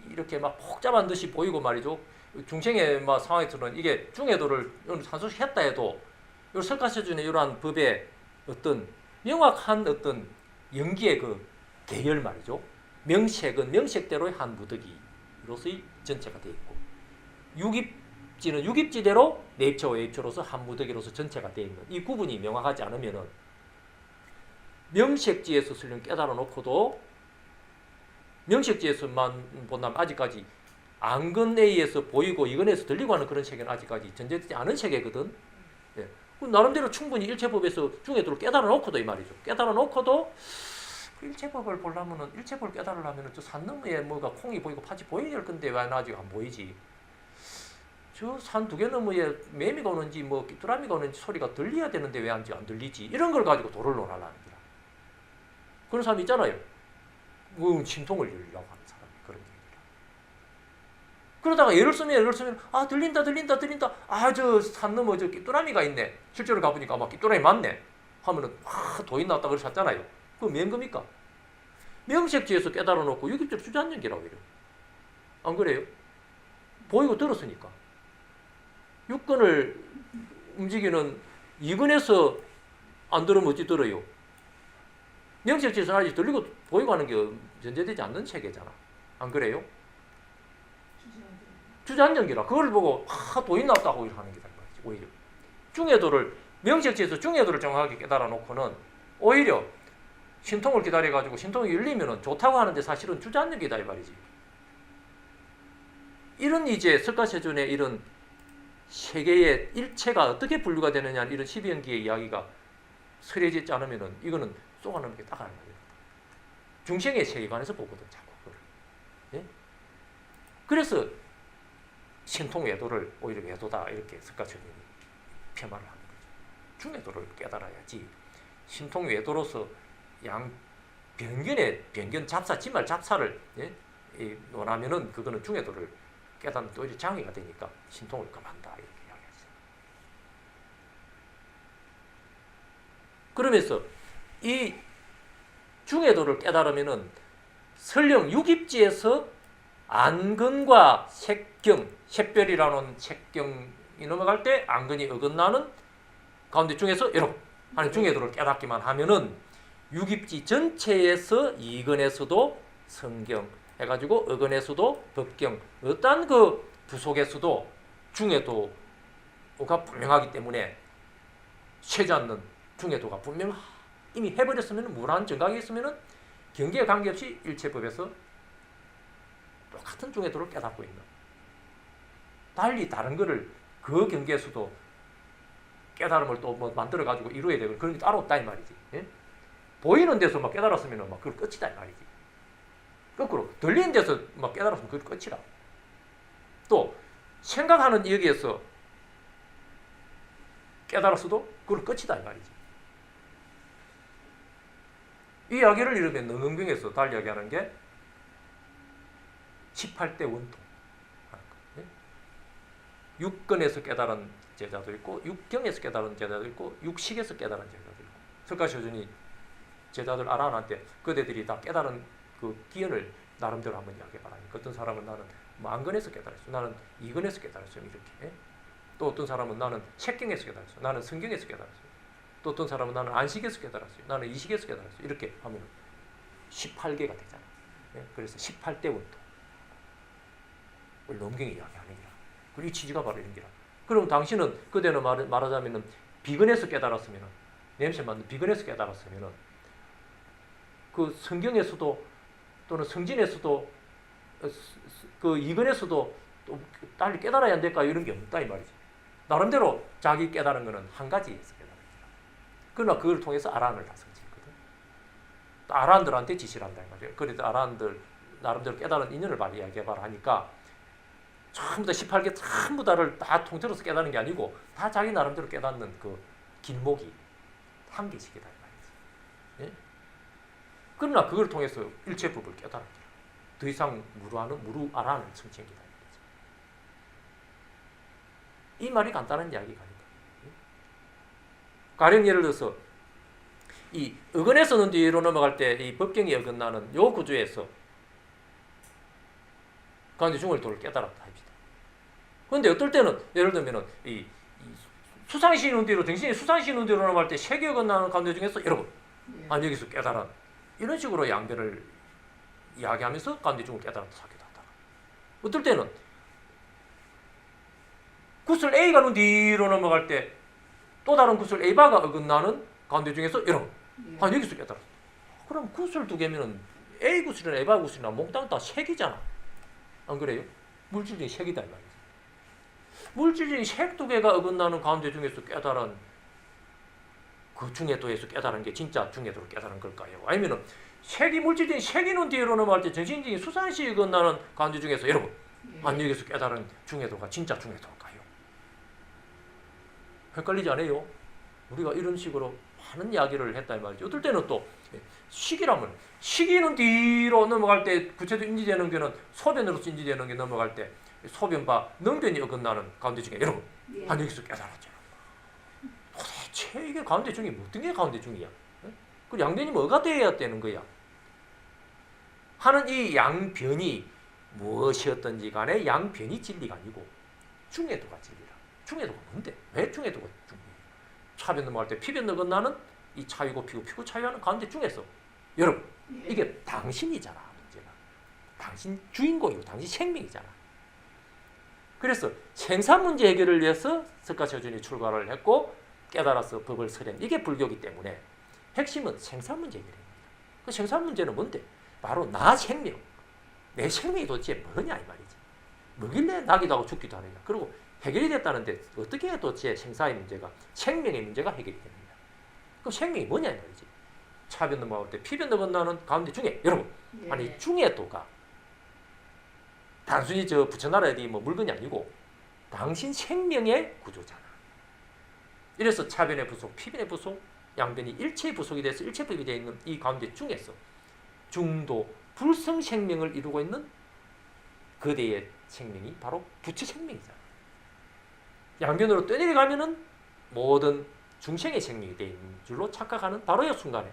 이렇게 막 복잡한 듯이 보이고 말이죠. 중생의 막 상황에서는 이게 중해도를 산수했다 해도 이 설가시준의 이러한 법의 어떤 명확한 어떤 연기의 그 계열 말이죠. 명색은 명색대로의 한 무더기로서의 전체가 되어 있고 유깁지는 유깁지대로 내입처와 외입처로서 한 무더기로서 전체가 되어 있는 이 구분이 명확하지 않으면은 명색지에서 설령 깨달아 놓고도 명색지에서만 본다면 아직까지 안근 A에서 보이고 이근에서 들리고 하는 그런 세계는 아직까지 전제되지 않은 세계거든. 예. 나름대로 충분히 일체법에서 중에도를 깨달아 놓고도 이 말이죠. 깨달아 놓고도 그 일체법을 보려면은 일체법을 깨달으려면은 저 산 너머에 뭐가 콩이 보이고 팥이 보여야 될 건데 왜 아직 안 보이지? 저 산 두 개 너머에 매미가 오는지 뭐 귀뚜라미가 오는지 소리가 들려야 되는데 왜 아직 안 들리지? 이런 걸 가지고 도를 논하려는 거야. 그런 사람 있잖아요. 신통을 열려고 하는 사람이 그런 얘기라. 그러다가 예를 쓰면 아 들린다 아 저 산 너머 저 귀뚜라미가 있네. 실제로 가보니까 아마 귀뚜라미 맞네. 하면은 도인 나왔다 그러셨잖아요. 그건 몇 겁니까? 명색지에서 깨달아 놓고 유깁적 주저앉는기라고 해요. 안 그래요? 보이고 들었으니까. 육근을 움직이는 이근에서 안 들으면 어찌 들어요? 명색지에서는 아직 들리고 보이고 하는 게 전제되지 않는 체계잖아. 안 그래요? 주저앉는기라. 그걸 보고 도인 나왔다고 하는 게다. 오히려. 중해도를 명색지에서 중해도를 정확하게 깨달아 놓고는 오히려 신통을 기다려가지고 신통이 열리면은 좋다고 하는데 사실은 주저앉는 게다 이 말이지. 이런 이제 석가세존의 이런 세계의 일체가 어떻게 분류가 되느냐 이런 12연기의 이야기가 서려지지 않으면은 이거는 쏘가는 게 딱 하는 거예요. 중생의 세계관에서 보거든 자꾸 그걸. 예? 그래서 신통 외도를 오히려 외도다 이렇게 석가천님이 폄하를 하는 거죠. 중외도를 깨달아야지 신통 외도로서 양 변견 잡사 진말 잡사를 예? 원하면은 그거는 중외도를 깨닫는 또 오히려 장애가 되니까 신통을 금한다 이렇게 이야기하죠. 그러면서 이 중외도를 깨달으면은 설령 육입지에서 안근과 색경, 색별이라는 색경이 넘어갈 때 안근이 어긋나는 가운데 중에서 여러분 하는 중외도를 깨닫기만 하면은 육입지 전체에서 이근에서도 성경 해가지고 어근에서도 법경 어떤 그 부속에서도 중외도가 분명하기 때문에 쇠지 않는 중외도가 분명 이미 해버렸으면 무한 정각이 있으면은 경계에 관계없이 일체법에서 똑같은 중외도를 깨닫고 있는 달리 다른 거를 그 경계에서도 깨달음을 또 뭐 만들어 가지고 이루어야 되고 그런 게 따로 없다 이 말이지. 예? 보이는 데서 막 깨달았으면 막 그걸 끝이다 이 말이지. 거꾸로 들리는 데서 막 깨달았으면 그걸 끝이라. 또 생각하는 여기에서 깨달았어도 그걸 끝이다 이 말이지. 이 이야기를 이르면 능흥경에서 달리 이야기하는 게 18대 원통. 육근에서 깨달은 제자도 있고 육경에서 깨달은 제자도 있고 육식에서 깨달은 제자도 있고 석가시조준이 제자들 아라한테 그대들이 다 깨달은 그 기연을 나름대로 한번 이야기해봐라. 어떤 사람은 나는 뭐 안근에서 깨달았어. 나는 이근에서 깨달았어. 이렇게. 또 어떤 사람은 나는 색경에서 깨달았어. 나는 성경에서 깨달았어. 또 어떤 사람은 나는 안식에서 깨달았어요. 나는 이식에서 깨달았어요. 이렇게 하면 18개가 되잖아. 그래서 18대 원통. 넘경이 이야기하는 기라. 그리고 이 취지가 바로 이런 기라. 그럼 당신은 그대는 말하자면은 비근에서 깨달았으면은 냄새 맡는 비근에서 깨달았으면은 그 성경에서도 또는 성진에서도 그 이근에서도 또 달리 깨달아야 안 될까 이런 게 없다 이 말이지. 나름대로 자기 깨달은 거는 한 가지에서 깨달은 거야. 그러나 그걸 통해서 아라한을 다 성취했거든. 또 아라한들한테 지시를 한다 이 말이야. 그래서 아라한들 나름대로 깨달은 인연을 많이 이야기해봐라 하니까 전부 다 18개 전부 다를 다 통째로서 깨닫는 게 아니고 다 자기 나름대로 깨닫는 그 길목이 한 개씩이다 이 말이지. 예? 그러나 그걸 통해서 일체법을 깨달았다. 더 이상 무루아라는 성취한 게다. 이 말이 간단한 이야기가 아니다. 가령 예를 들어서 이 어근에서는 뒤로 넘어갈 때 이 법경이 어긋나는 요 구조에서 가운데 중월도를 깨달았다 합시다. 그런데 어떨 때는 예를 들면은 이 수상시 눈뒤로 정신이 수상시 눈뒤로 넘어갈 때 세계 어긋나는 가운데 중에서 여러분 아니 여기서 깨달은 이런 식으로 양배를 이야기하면서 가운데 중을 깨달았다 사기도 하다. 어떨 때는 구슬 A가 눈 뒤로 넘어갈 때 또 다른 구슬 A바가 어긋나는 가운데 중에서 여러분 아니 여기서 깨달았다. 그럼 구슬 두 개면은 A 구슬이나 A바 구슬이나 몽땅 다 색이잖아. 안 그래요? 물질적인 색이다 이 말이지. 물질적인 색 두 개가 어긋나는 가운데 중에서 깨달은 그 중에도에서 깨달은 게 진짜 중에도를 깨달은 걸까요? 아니면은 색이 물질적인 색이 눈 뒤로 넘어갈 때 정신적인 수산시 어긋나는 가운데 중에서 여러분 아니 여기서 깨달은 중에도가 진짜 중에도일까요? 헷갈리지 않아요? 우리가 이런 식으로 많은 이야기를 했다 이 말이죠. 어떨 때는 또 식이라면 식이는 뒤로 넘어갈 때 구체적으로 인지되는 게는 소변으로서 인지되는 게 넘어갈 때 소변과 능변이 어긋나는 가운데 중에 여러분 아니 여기서 깨달았잖아. 도대체 이게 가운데 중이 어떤 게 가운데 중이야? 그 양변이 뭐가 돼야 되는 거야? 하는 이 양변이 무엇이었든지 간에 양변이 진리가 아니고 중에도가 진리라. 중에도가 뭔데? 왜 중에도가 중이야? 차변 넘어갈 때 피변 어긋나는 이 차이고 피고 차이하는 가운데 중에서 여러분 이게 당신이잖아. 문제가 당신 주인공이고 당신 생명이잖아. 그래서 생산 문제 해결을 위해서 석가시조준이 출가를 했고 깨달아서 법을 설행. 이게 불교이기 때문에 핵심은 생산 문제 해결입니다. 그 생산 문제는 뭔데? 바로 나 생명. 내 생명이 도대체 뭐냐 이 말이지. 뭐길래 나기도 하고 죽기도 하느냐. 그리고 해결이 됐다는데 어떻게 도대체 생사의 문제가, 생명의 문제가 해결이 되느냐. 그럼 생명이 뭐냐 이 말이지. 차변 넘어갈 때 피변 넘어가는 가운데 중에, 여러분, 예. 아니 중에도가 단순히 저 붙여놔야 돼 뭐 물건이 아니고 당신 생명의 구조잖아. 이래서 차변의 부속, 피변의 부속, 양변이 일체의 부속이 돼서 일체법이 되어 있는 이 가운데 중에서 중도 불성 생명을 이루고 있는 거대의 생명이 바로 부처 생명이잖아. 양변으로 떠내려가면은 모든 중생의 생명이 되어 있는 줄로 착각하는 바로 이 순간에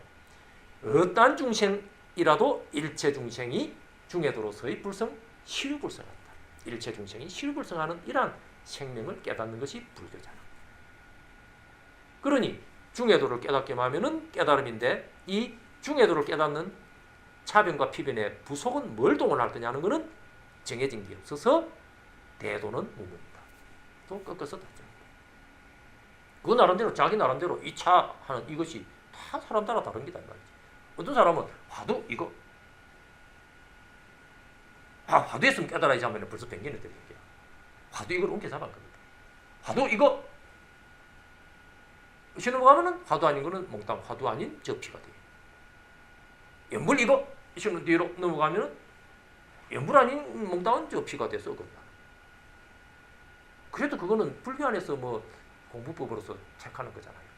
어떠한 중생이라도 일체 중생이 중에도로서의 불성, 시류불성한다. 일체 중생이 시류불성하는 이러한 생명을 깨닫는 것이 불교잖아. 그러니 중해도를 깨닫게 하면은 깨달음인데 이 중해도를 깨닫는 차변과 피변의 부속은 뭘 동원할 거냐 하는 것은 정해진 게 없어서 대도는 무문이다. 또 꺾어서 닫습니다. 그 나름대로 자기 나름대로 이 차 하는 이것이 다 사람 따라 다른 게다 말이지. 어떤 사람은 화두 이거 화두 했으면 깨달아야지 하면 벌써 변기는 되는 거야. 화두 이걸 옮겨 잡은 겁니다. 화두 이거 신으로 가면은 화두 아닌 거는 몽땅 화두 아닌 접피가 돼요. 연불 이거 신으로 뒤로 넘어가면은 연불 아닌 몽땅은 접피가 돼서 어긋나. 그래도 그거는 불교 안에서 뭐 공부법으로서 책하는 거잖아요.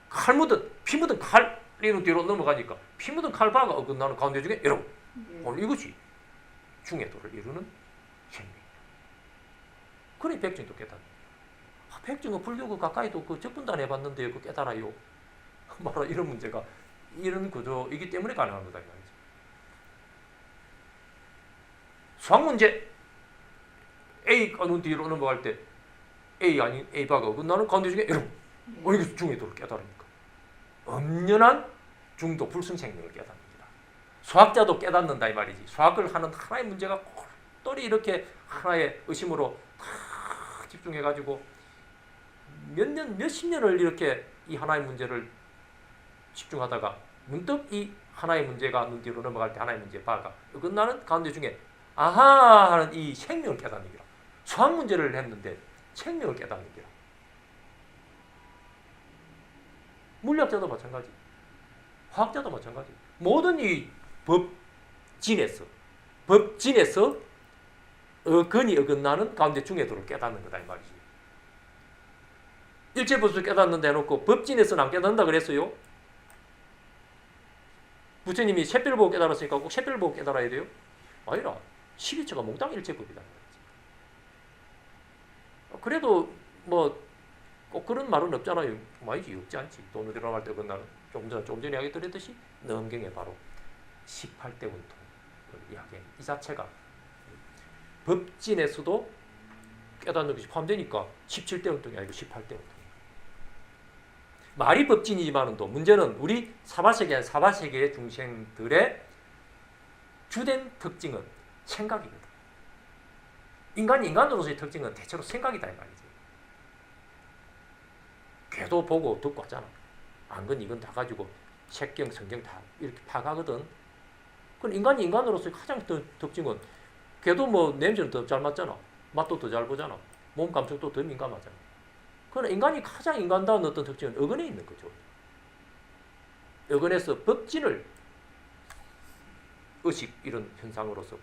칼 묻은 피 묻은 칼리는 뒤로 넘어가니까 피 묻은 칼바가 어긋나는 가운데 중에 여러분 오늘 이것이 중해도를 이루는 생명이다. 그러니 백증도 깨닫는. 백증은 불교가 가까이도 그 적분도 안 해봤는데 그 깨달아요. 바로 이런 문제가 이런 구조이기 때문에 가능한 거다 이 말이죠. 수학 문제 A가 눈 뒤로 넘어갈 때 A 아닌 A바가 어긋나는 가운데 중에 여러분 이게 중해도를 깨달으니까 엄연한 중도 불승생명을 깨닫는다. 수학자도 깨닫는다 이 말이지. 수학을 하는 하나의 문제가 똘똘히 이렇게 하나의 의심으로 다 집중해가지고 몇 년, 몇십 년을 이렇게 이 하나의 문제를 집중하다가 문득 이 하나의 문제가 눈 뒤로 넘어갈 때 하나의 문제 바가 어긋나는 가운데 중에 아하 하는 이 생명을 깨닫는 기라. 수학 문제를 했는데 생명을 깨닫는 기라. 물리학자도 마찬가지, 화학자도 마찬가지. 모든 이 법진에서 어근이 어긋나는 가운데 중해도를 깨닫는 거다 이 말이지. 일체법을 깨닫는다 해놓고 법진에서는 안 깨닫는다 그랬어요? 부처님이 샛별 보고 깨달았으니까 꼭 샛별 보고 깨달아야 돼요? 아니라 12처가 몽땅 일체법이다. 그래도 뭐 꼭 그런 말은 없잖아요. 많이지 없지 않지. 돈을 들어갈 때 그날은 조금 전에 이야기 드렸듯이 넘경에 바로 18대 운통을 이야기해. 이 자체가 법진에서도 깨닫는 것이 포함되니까 17대 운통이 아니고 18대 운통. 말이 법진이지만은 또 문제는 우리 사바세계의 중생들의 주된 특징은 생각이거든. 인간이 인간으로서의 특징은 대체로 생각이다 이 말이지. 걔도 보고 듣고 하잖아. 안건 이건 다 가지고 색경 성경 다 이렇게 파가거든. 그럼 인간이 인간으로서의 가장 특징은 걔도 뭐 냄새는 더 잘 맡잖아. 맛도 더 잘 보잖아. 몸 감촉도 더 민감하잖아. 그러나 인간이 가장 인간다운 어떤 특징은 어근에 있는 거죠. 어근에서 법진을 의식 이런 현상으로서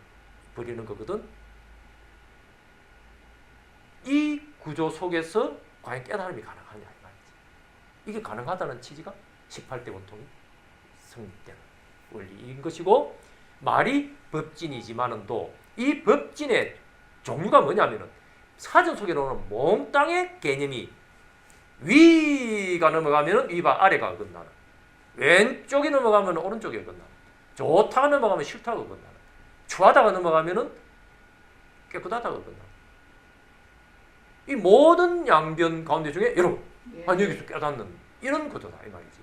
버리는 거거든. 이 구조 속에서 과연 깨달음이 가능하냐 이 말이지. 이게 가능하다는 취지가 18대 원통이 성립되는 원리인 것이고, 말이 법진이지만은 또 이 법진의 종류가 뭐냐면은 사전 속에 나오는 몽땅의 개념이 위가 넘어가면은 위바 아래가 어긋나는, 왼쪽이 넘어가면 오른쪽이 어긋나는, 좋다가 넘어가면 싫다가 어긋나는, 추하다가 넘어가면은 깨끗하다가 어긋나는, 이 모든 양변 가운데 중에 여러분 여기서 깨닫는 이런 구조다 이 말이지.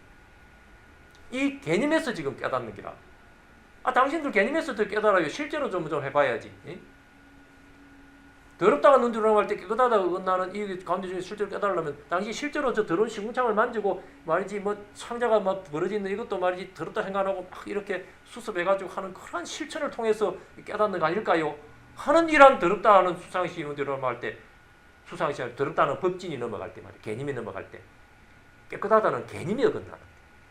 이 개념에서 지금 깨닫는 기라. 당신들 개념에서 더 깨달아요. 실제로 좀 해봐야지. 더럽다가 눈 들어가고 할 때 깨끗하다 어긋나는 이 가운데 중에 실제로 깨달으려면 당시 실제로 저 더러운 시궁창을 만지고 말이지 뭐 창자가 막 벌어지는 이것도 말이지 더럽다 생각하고 막 이렇게 수습해가지고 하는 그런 실천을 통해서 깨닫는 거 아닐까요? 하는 일한 더럽다 하는 수상시 넘어갈 때 수상시 더럽다는 법진이 넘어갈 때 말이야 개념이 넘어갈 때 깨끗하다는 개념이 어긋나는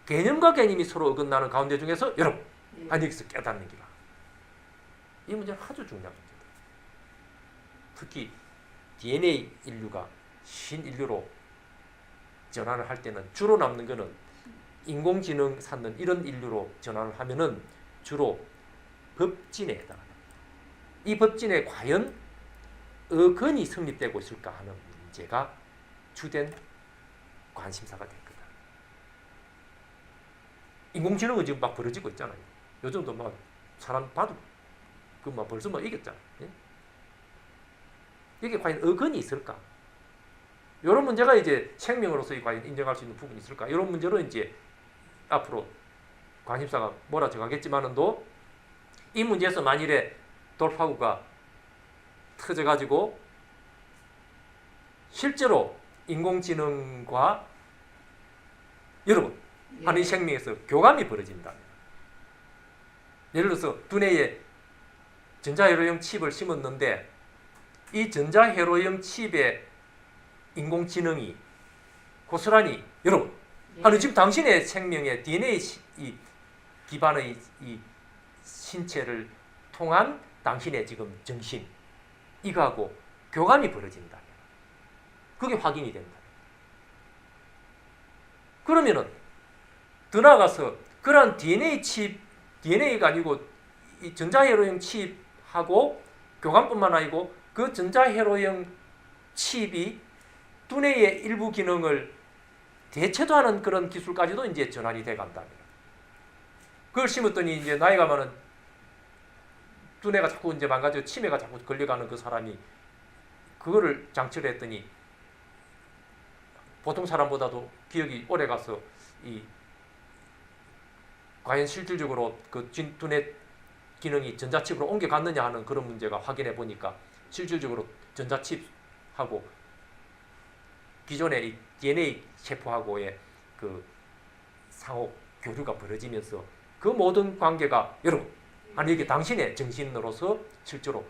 개념과 개념이 서로 어긋나는 가운데 중에서 여러분 예. 여기서 깨닫는 기라 이 문제는 아주 중요한 문제다. 특히 DNA 인류가 신인류로 전환을 할 때는 주로 남는 거는 인공지능 찾는 이런 인류로 전환을 하면은 주로 법진에 해당합니다. 이 법진에 과연 어건이 성립되고 있을까 하는 문제가 주된 관심사가 될 거다. 인공지능은 지금 막 벌어지고 있잖아요. 요즘도 막 사람 봐도 그 막 벌써 막 이겼잖아. 예? 이게 과연 어건이 있을까? 이런 문제가 이제 생명으로서 과연 인정할 수 있는 부분이 있을까? 이런 문제로 이제 앞으로 관심사가 몰아져 가겠지만은도 이 문제에서 만일에 돌파구가 터져가지고 실제로 인공지능과 여러분 하는 생명에서 교감이 벌어진다면 예를 들어서 두뇌에 전자회로형 칩을 심었는데 이 전자회로형 칩에 인공지능이 고스란히 여러분 하는 지금 당신의 생명의 DNA 기반의 이 신체를 통한 당신의 지금 정신 이거하고 교감이 벌어진다면 그게 확인이 된다. 그러면은 더 나아가서 그런 DNA 칩 DNA가 아니고 이 전자회로형 칩하고 교감뿐만 아니고 그 전자회로형 칩이 두뇌의 일부 기능을 대체도 하는 그런 기술까지도 이제 전환이 돼 간다면 그걸 심었더니 이제 나이가 많은 두뇌가 자꾸 이제 망가져 치매가 자꾸 걸려가는 그 사람이 그거를 장치를 했더니 보통 사람보다도 기억이 오래 가서 이 과연 실질적으로 그 두뇌 기능이 전자칩으로 옮겨갔느냐 하는 그런 문제가 확인해 보니까 실질적으로 전자칩하고 기존의 이 DNA 세포하고의 그 상호 교류가 벌어지면서 그 모든 관계가 여러분 아니 이게 당신의 정신으로서 실제로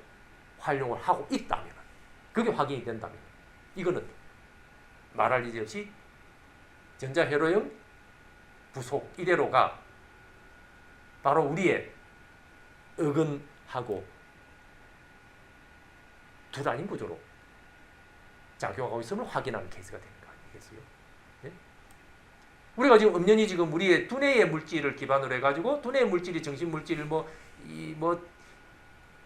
활용을 하고 있다면 그게 확인이 된다면 이거는 말할 일이 없이 전자회로형 부속 이대로가 바로 우리의 어근하고 두 단임 구조로 작용하고 있음을 확인하는 케이스가 되는 거 아니겠어요? 네? 우리가 지금 엄연히 지금 우리의 두뇌의 물질을 기반으로 해가지고 두뇌의 물질이 정신 물질 뭐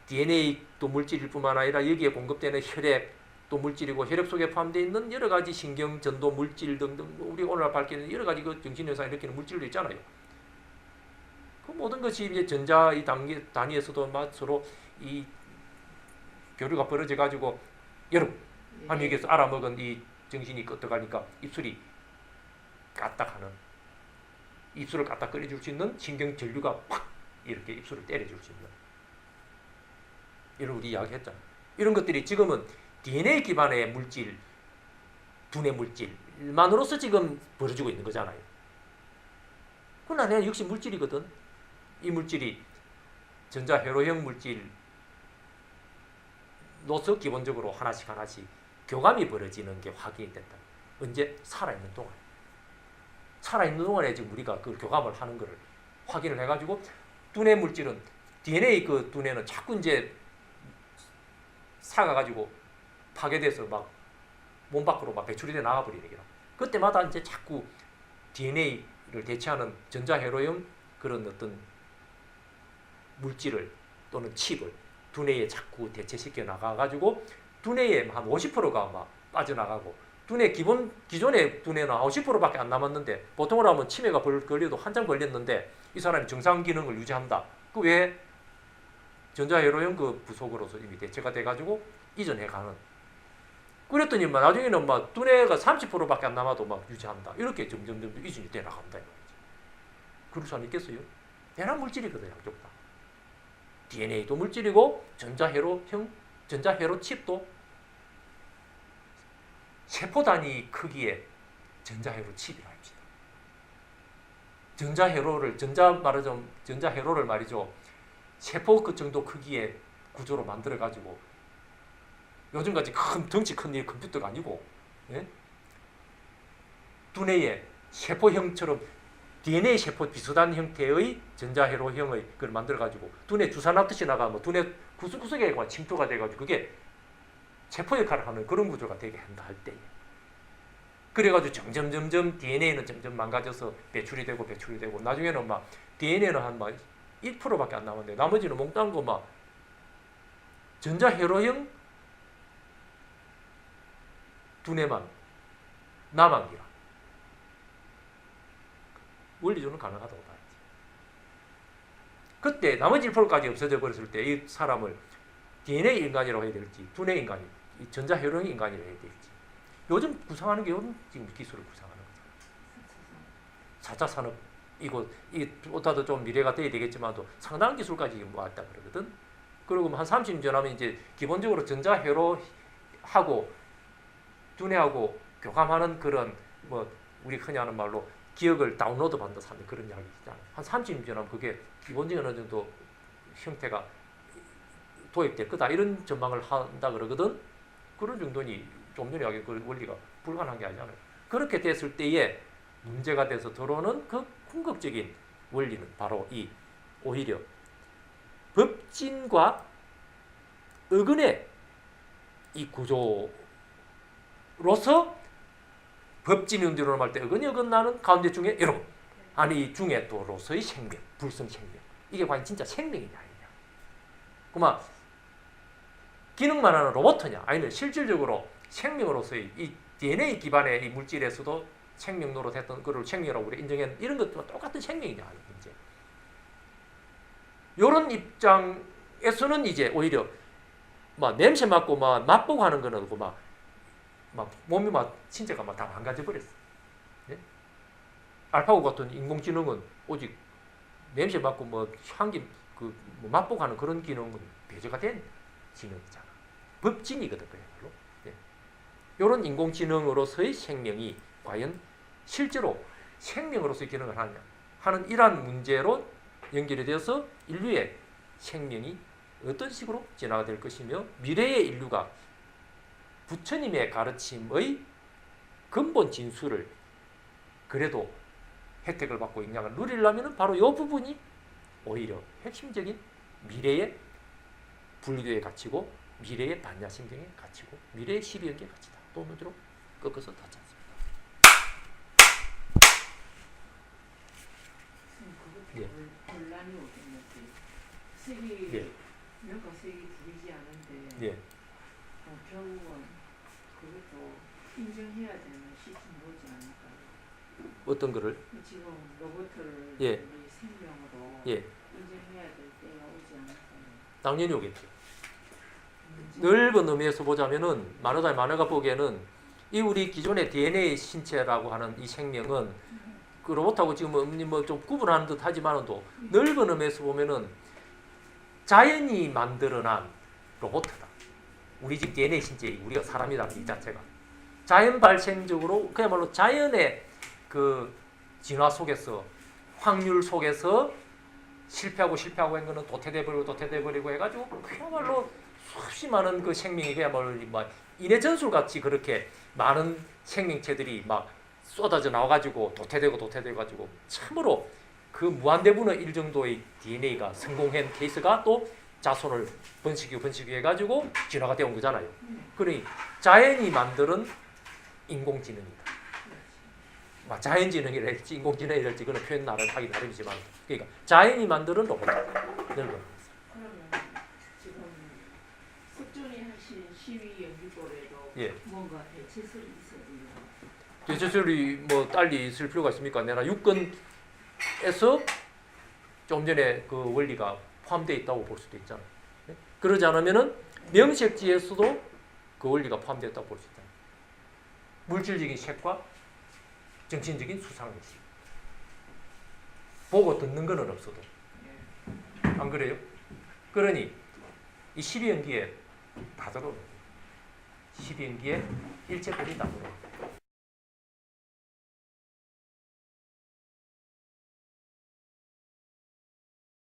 DNA도 물질일 뿐만 아니라 여기에 공급되는 혈액도 물질이고 혈액 속에 포함되어 있는 여러 가지 신경 전도 물질 등등 우리 오늘 밝히는 여러 가지 그 정신 현상을 일으키는 물질도 있잖아요. 그 모든 것이 이제 전자 이 단위에서도 막 서로 이 교류가 벌어져 가지고 여러분 한 여기서 알아먹은 이 정신이 어떡하니까 입술이 까딱하는 입술을 까딱거려줄 수 있는 신경 전류가 팍 이렇게 입술을 때려줄 수 있는 이런 우리 이야기했잖아. 이런 것들이 지금은 DNA 기반의 물질, 두뇌 물질만으로서 지금 벌어지고 있는 거잖아요. 그러나 내가 역시 물질이거든. 이 물질이 전자회로형 물질로서 기본적으로 하나씩 교감이 벌어지는 게 확인이 된다. 언제? 살아있는 동안. 살아있는 동안에 지금 우리가 그 교감을 하는 것을 확인을 해가지고 두뇌 물질은 DNA 그 두뇌는 자꾸 이제 사가가지고 파괴돼서 막 몸 밖으로 막 배출이 돼 나가버리는 거라. 그때마다 이제 자꾸 DNA를 대체하는 전자회로형 그런 어떤 물질을 또는 칩을 두뇌에 자꾸 대체시켜 나가가지고 두뇌의 한 50%가 막 빠져나가고 두뇌 기존의 두뇌는 50%밖에 안 남았는데 보통으로 하면 치매가 걸려도 한참 걸렸는데 이 사람이 정상 기능을 유지한다. 그 외에 전자회로형 그 부속으로서 이미 대체가 돼가지고 이전해 가는. 그랬더니 나중에는 막 두뇌가 30%밖에 안 남아도 막 유지한다. 이렇게 점점 이전이 돼 나간다. 그럴 사람 있겠어요? 대나 물질이거든 양쪽 다. DNA도 물질이고 전자회로 칩도 세포 단위 크기의 전자회로 칩이라 합시다. 전자회로를 말이죠. 세포 그 정도 크기의 구조로 만들어 가지고 요즘같이 덩치 큰 이 컴퓨터가 아니고, 예? 두뇌에 세포형처럼 DNA 세포 비슷한 형태의 전자회로형의 그걸 만들어 가지고 두뇌 주사 납듯이 나가면 두뇌 구석구석에 침투가 돼 가지고 그게 세포 역할을 하는 그런 구조가 되게 한다 할 때, 그래가지고 점점 DNA는 점점 망가져서 배출이 되고 나중에는 막 DNA는 한 막 1%밖에 안 남았는데 나머지는 몽땅 거 막 전자회로형 두뇌만 남은 기라. 원리적으로 가능하다고 봐야지. 그때 나머지 1%까지 없어져 버렸을 때 이 사람을 DNA 인간이라고 해야 될지 두뇌 인간이 이 전자회로형 인간이라고 해야 될지 요즘 구상하는 게 이런 지금 기술을 구상하는 거죠. 4차 산업 이 보다도 좀 미래가 돼야 되겠지만도 상당한 기술까지 왔다 그러거든. 그리고 한 30년 지나면 이제 기본적으로 전자회로하고 두뇌하고 교감하는 그런 뭐 우리 흔히 하는 말로 기억을 다운로드 받는다 하는 그런 이야기 있잖아요. 한 30년 지나면 그게 기본적인 어느 정도 형태가 도입될 거다 이런 전망을 한다 그러거든. 그런 정도니 좀 전에 이야기 그 원리가 불가능한 게 아니잖아요. 그렇게 됐을 때에 문제가 돼서 들어오는 그 궁극적인 원리는 바로 이 오히려 법진과 어근의 이 구조로서 법진 연대로 말 때 어근이 어긋나는 가운데 중에 여러분 아니 중에 또로서의 생명, 불성 생명 이게 과연 진짜 생명이냐 아니냐. 그만 기능만 하는 로봇이냐 아니면 실질적으로 생명으로서의 이 DNA 기반의 이 물질에서도 생명 노릇했던 그걸 생명이라고 우리 인정한 이런 것도 똑같은 생명이냐 하는 문제. 이런 입장에서는 이제 오히려 막 냄새 맡고 막 맛보고 하는 거는 막 몸이 막 신체가 막 다 망가져 버렸어. 예? 알파고 같은 인공지능은 오직 냄새 맡고 뭐 향기 뭐 맛보고 하는 그런 기능은 배제가 된 지능이잖아. 법진이거든 그야말로. 예. 이런 인공지능으로서의 생명이 과연 실제로 생명으로서의 기능을 하느냐 하는 이러한 문제로 연결이 되어서 인류의 생명이 어떤 식으로 진화가 될 것이며 미래의 인류가 부처님의 가르침의 근본 진수를 그래도 혜택을 받고 영향을 누리려면 바로 이 부분이 오히려 핵심적인 미래의 불교의 가치고 미래의 반야심경의 가치고 미래의 12연계의 가치다. 또 문제로 꺾어서 닫지 않습니다. 예. 혼란이 오겠는데 색이 예. 몇가 색이 부리지 않은데 예. 결국은 그것도 인정해야 되는 시점이 오지 않을까요? 어떤 거를? 지금 로봇을 예. 우리 생명으로 예. 인정해야 될 때가 오지 않을까요? 당연히 오겠죠. 넓은 의미에서 보자면은 만화가 보기에는 이 우리 기존의 DNA 신체라고 하는 이 생명은 그 로봇하고 지금 뭐 좀 구분하는 듯 하지만도 넓은 의미에서 보면은 자연이 만들어난 로봇이다. 우리 집 DNA 신체 우리가 사람이다 이 자체가 자연 발생적으로 그야말로 자연의 그 진화 속에서 확률 속에서 실패하고 한 거는 도태돼버리고 해가지고 그야말로 수없이 많은 그 생명이 그야말로 막 인해 전술 같이 그렇게 많은 생명체들이 막 쏟아져 나와가지고 도태돼가지고 참으로 그 무한대분의 일 정도의 DNA가 성공한 케이스가 또 자손을 번식이 해가지고 진화가 되어 온 거잖아요. 그러니 자연이 만드는 인공지능이다. 자연지능이라 할지 인공지능이라 할지 그건 표현 하기 나름이지만 그러니까 자연이 만드는 로봇이다. 그러면 지금 석존이 하신 시위 연기골에도 예. 뭔가 대체설이 있어요. 대체설이 뭐 딸리 있을 필요가 있습니까? 내가 유권에서 좀 전에 그 원리가 포함되어 있다고 볼 수도 있잖아요. 네? 그러지 않으면은 명색지에서도 그 원리가 포함되어 있다고 볼 수 있잖아요. 물질적인 색과 정신적인 수상의식. 보고 듣는 거는 없어도. 안 그래요? 그러니 이 12연기에 다 들어오는 거예요. 12행기에 일제불이 나무로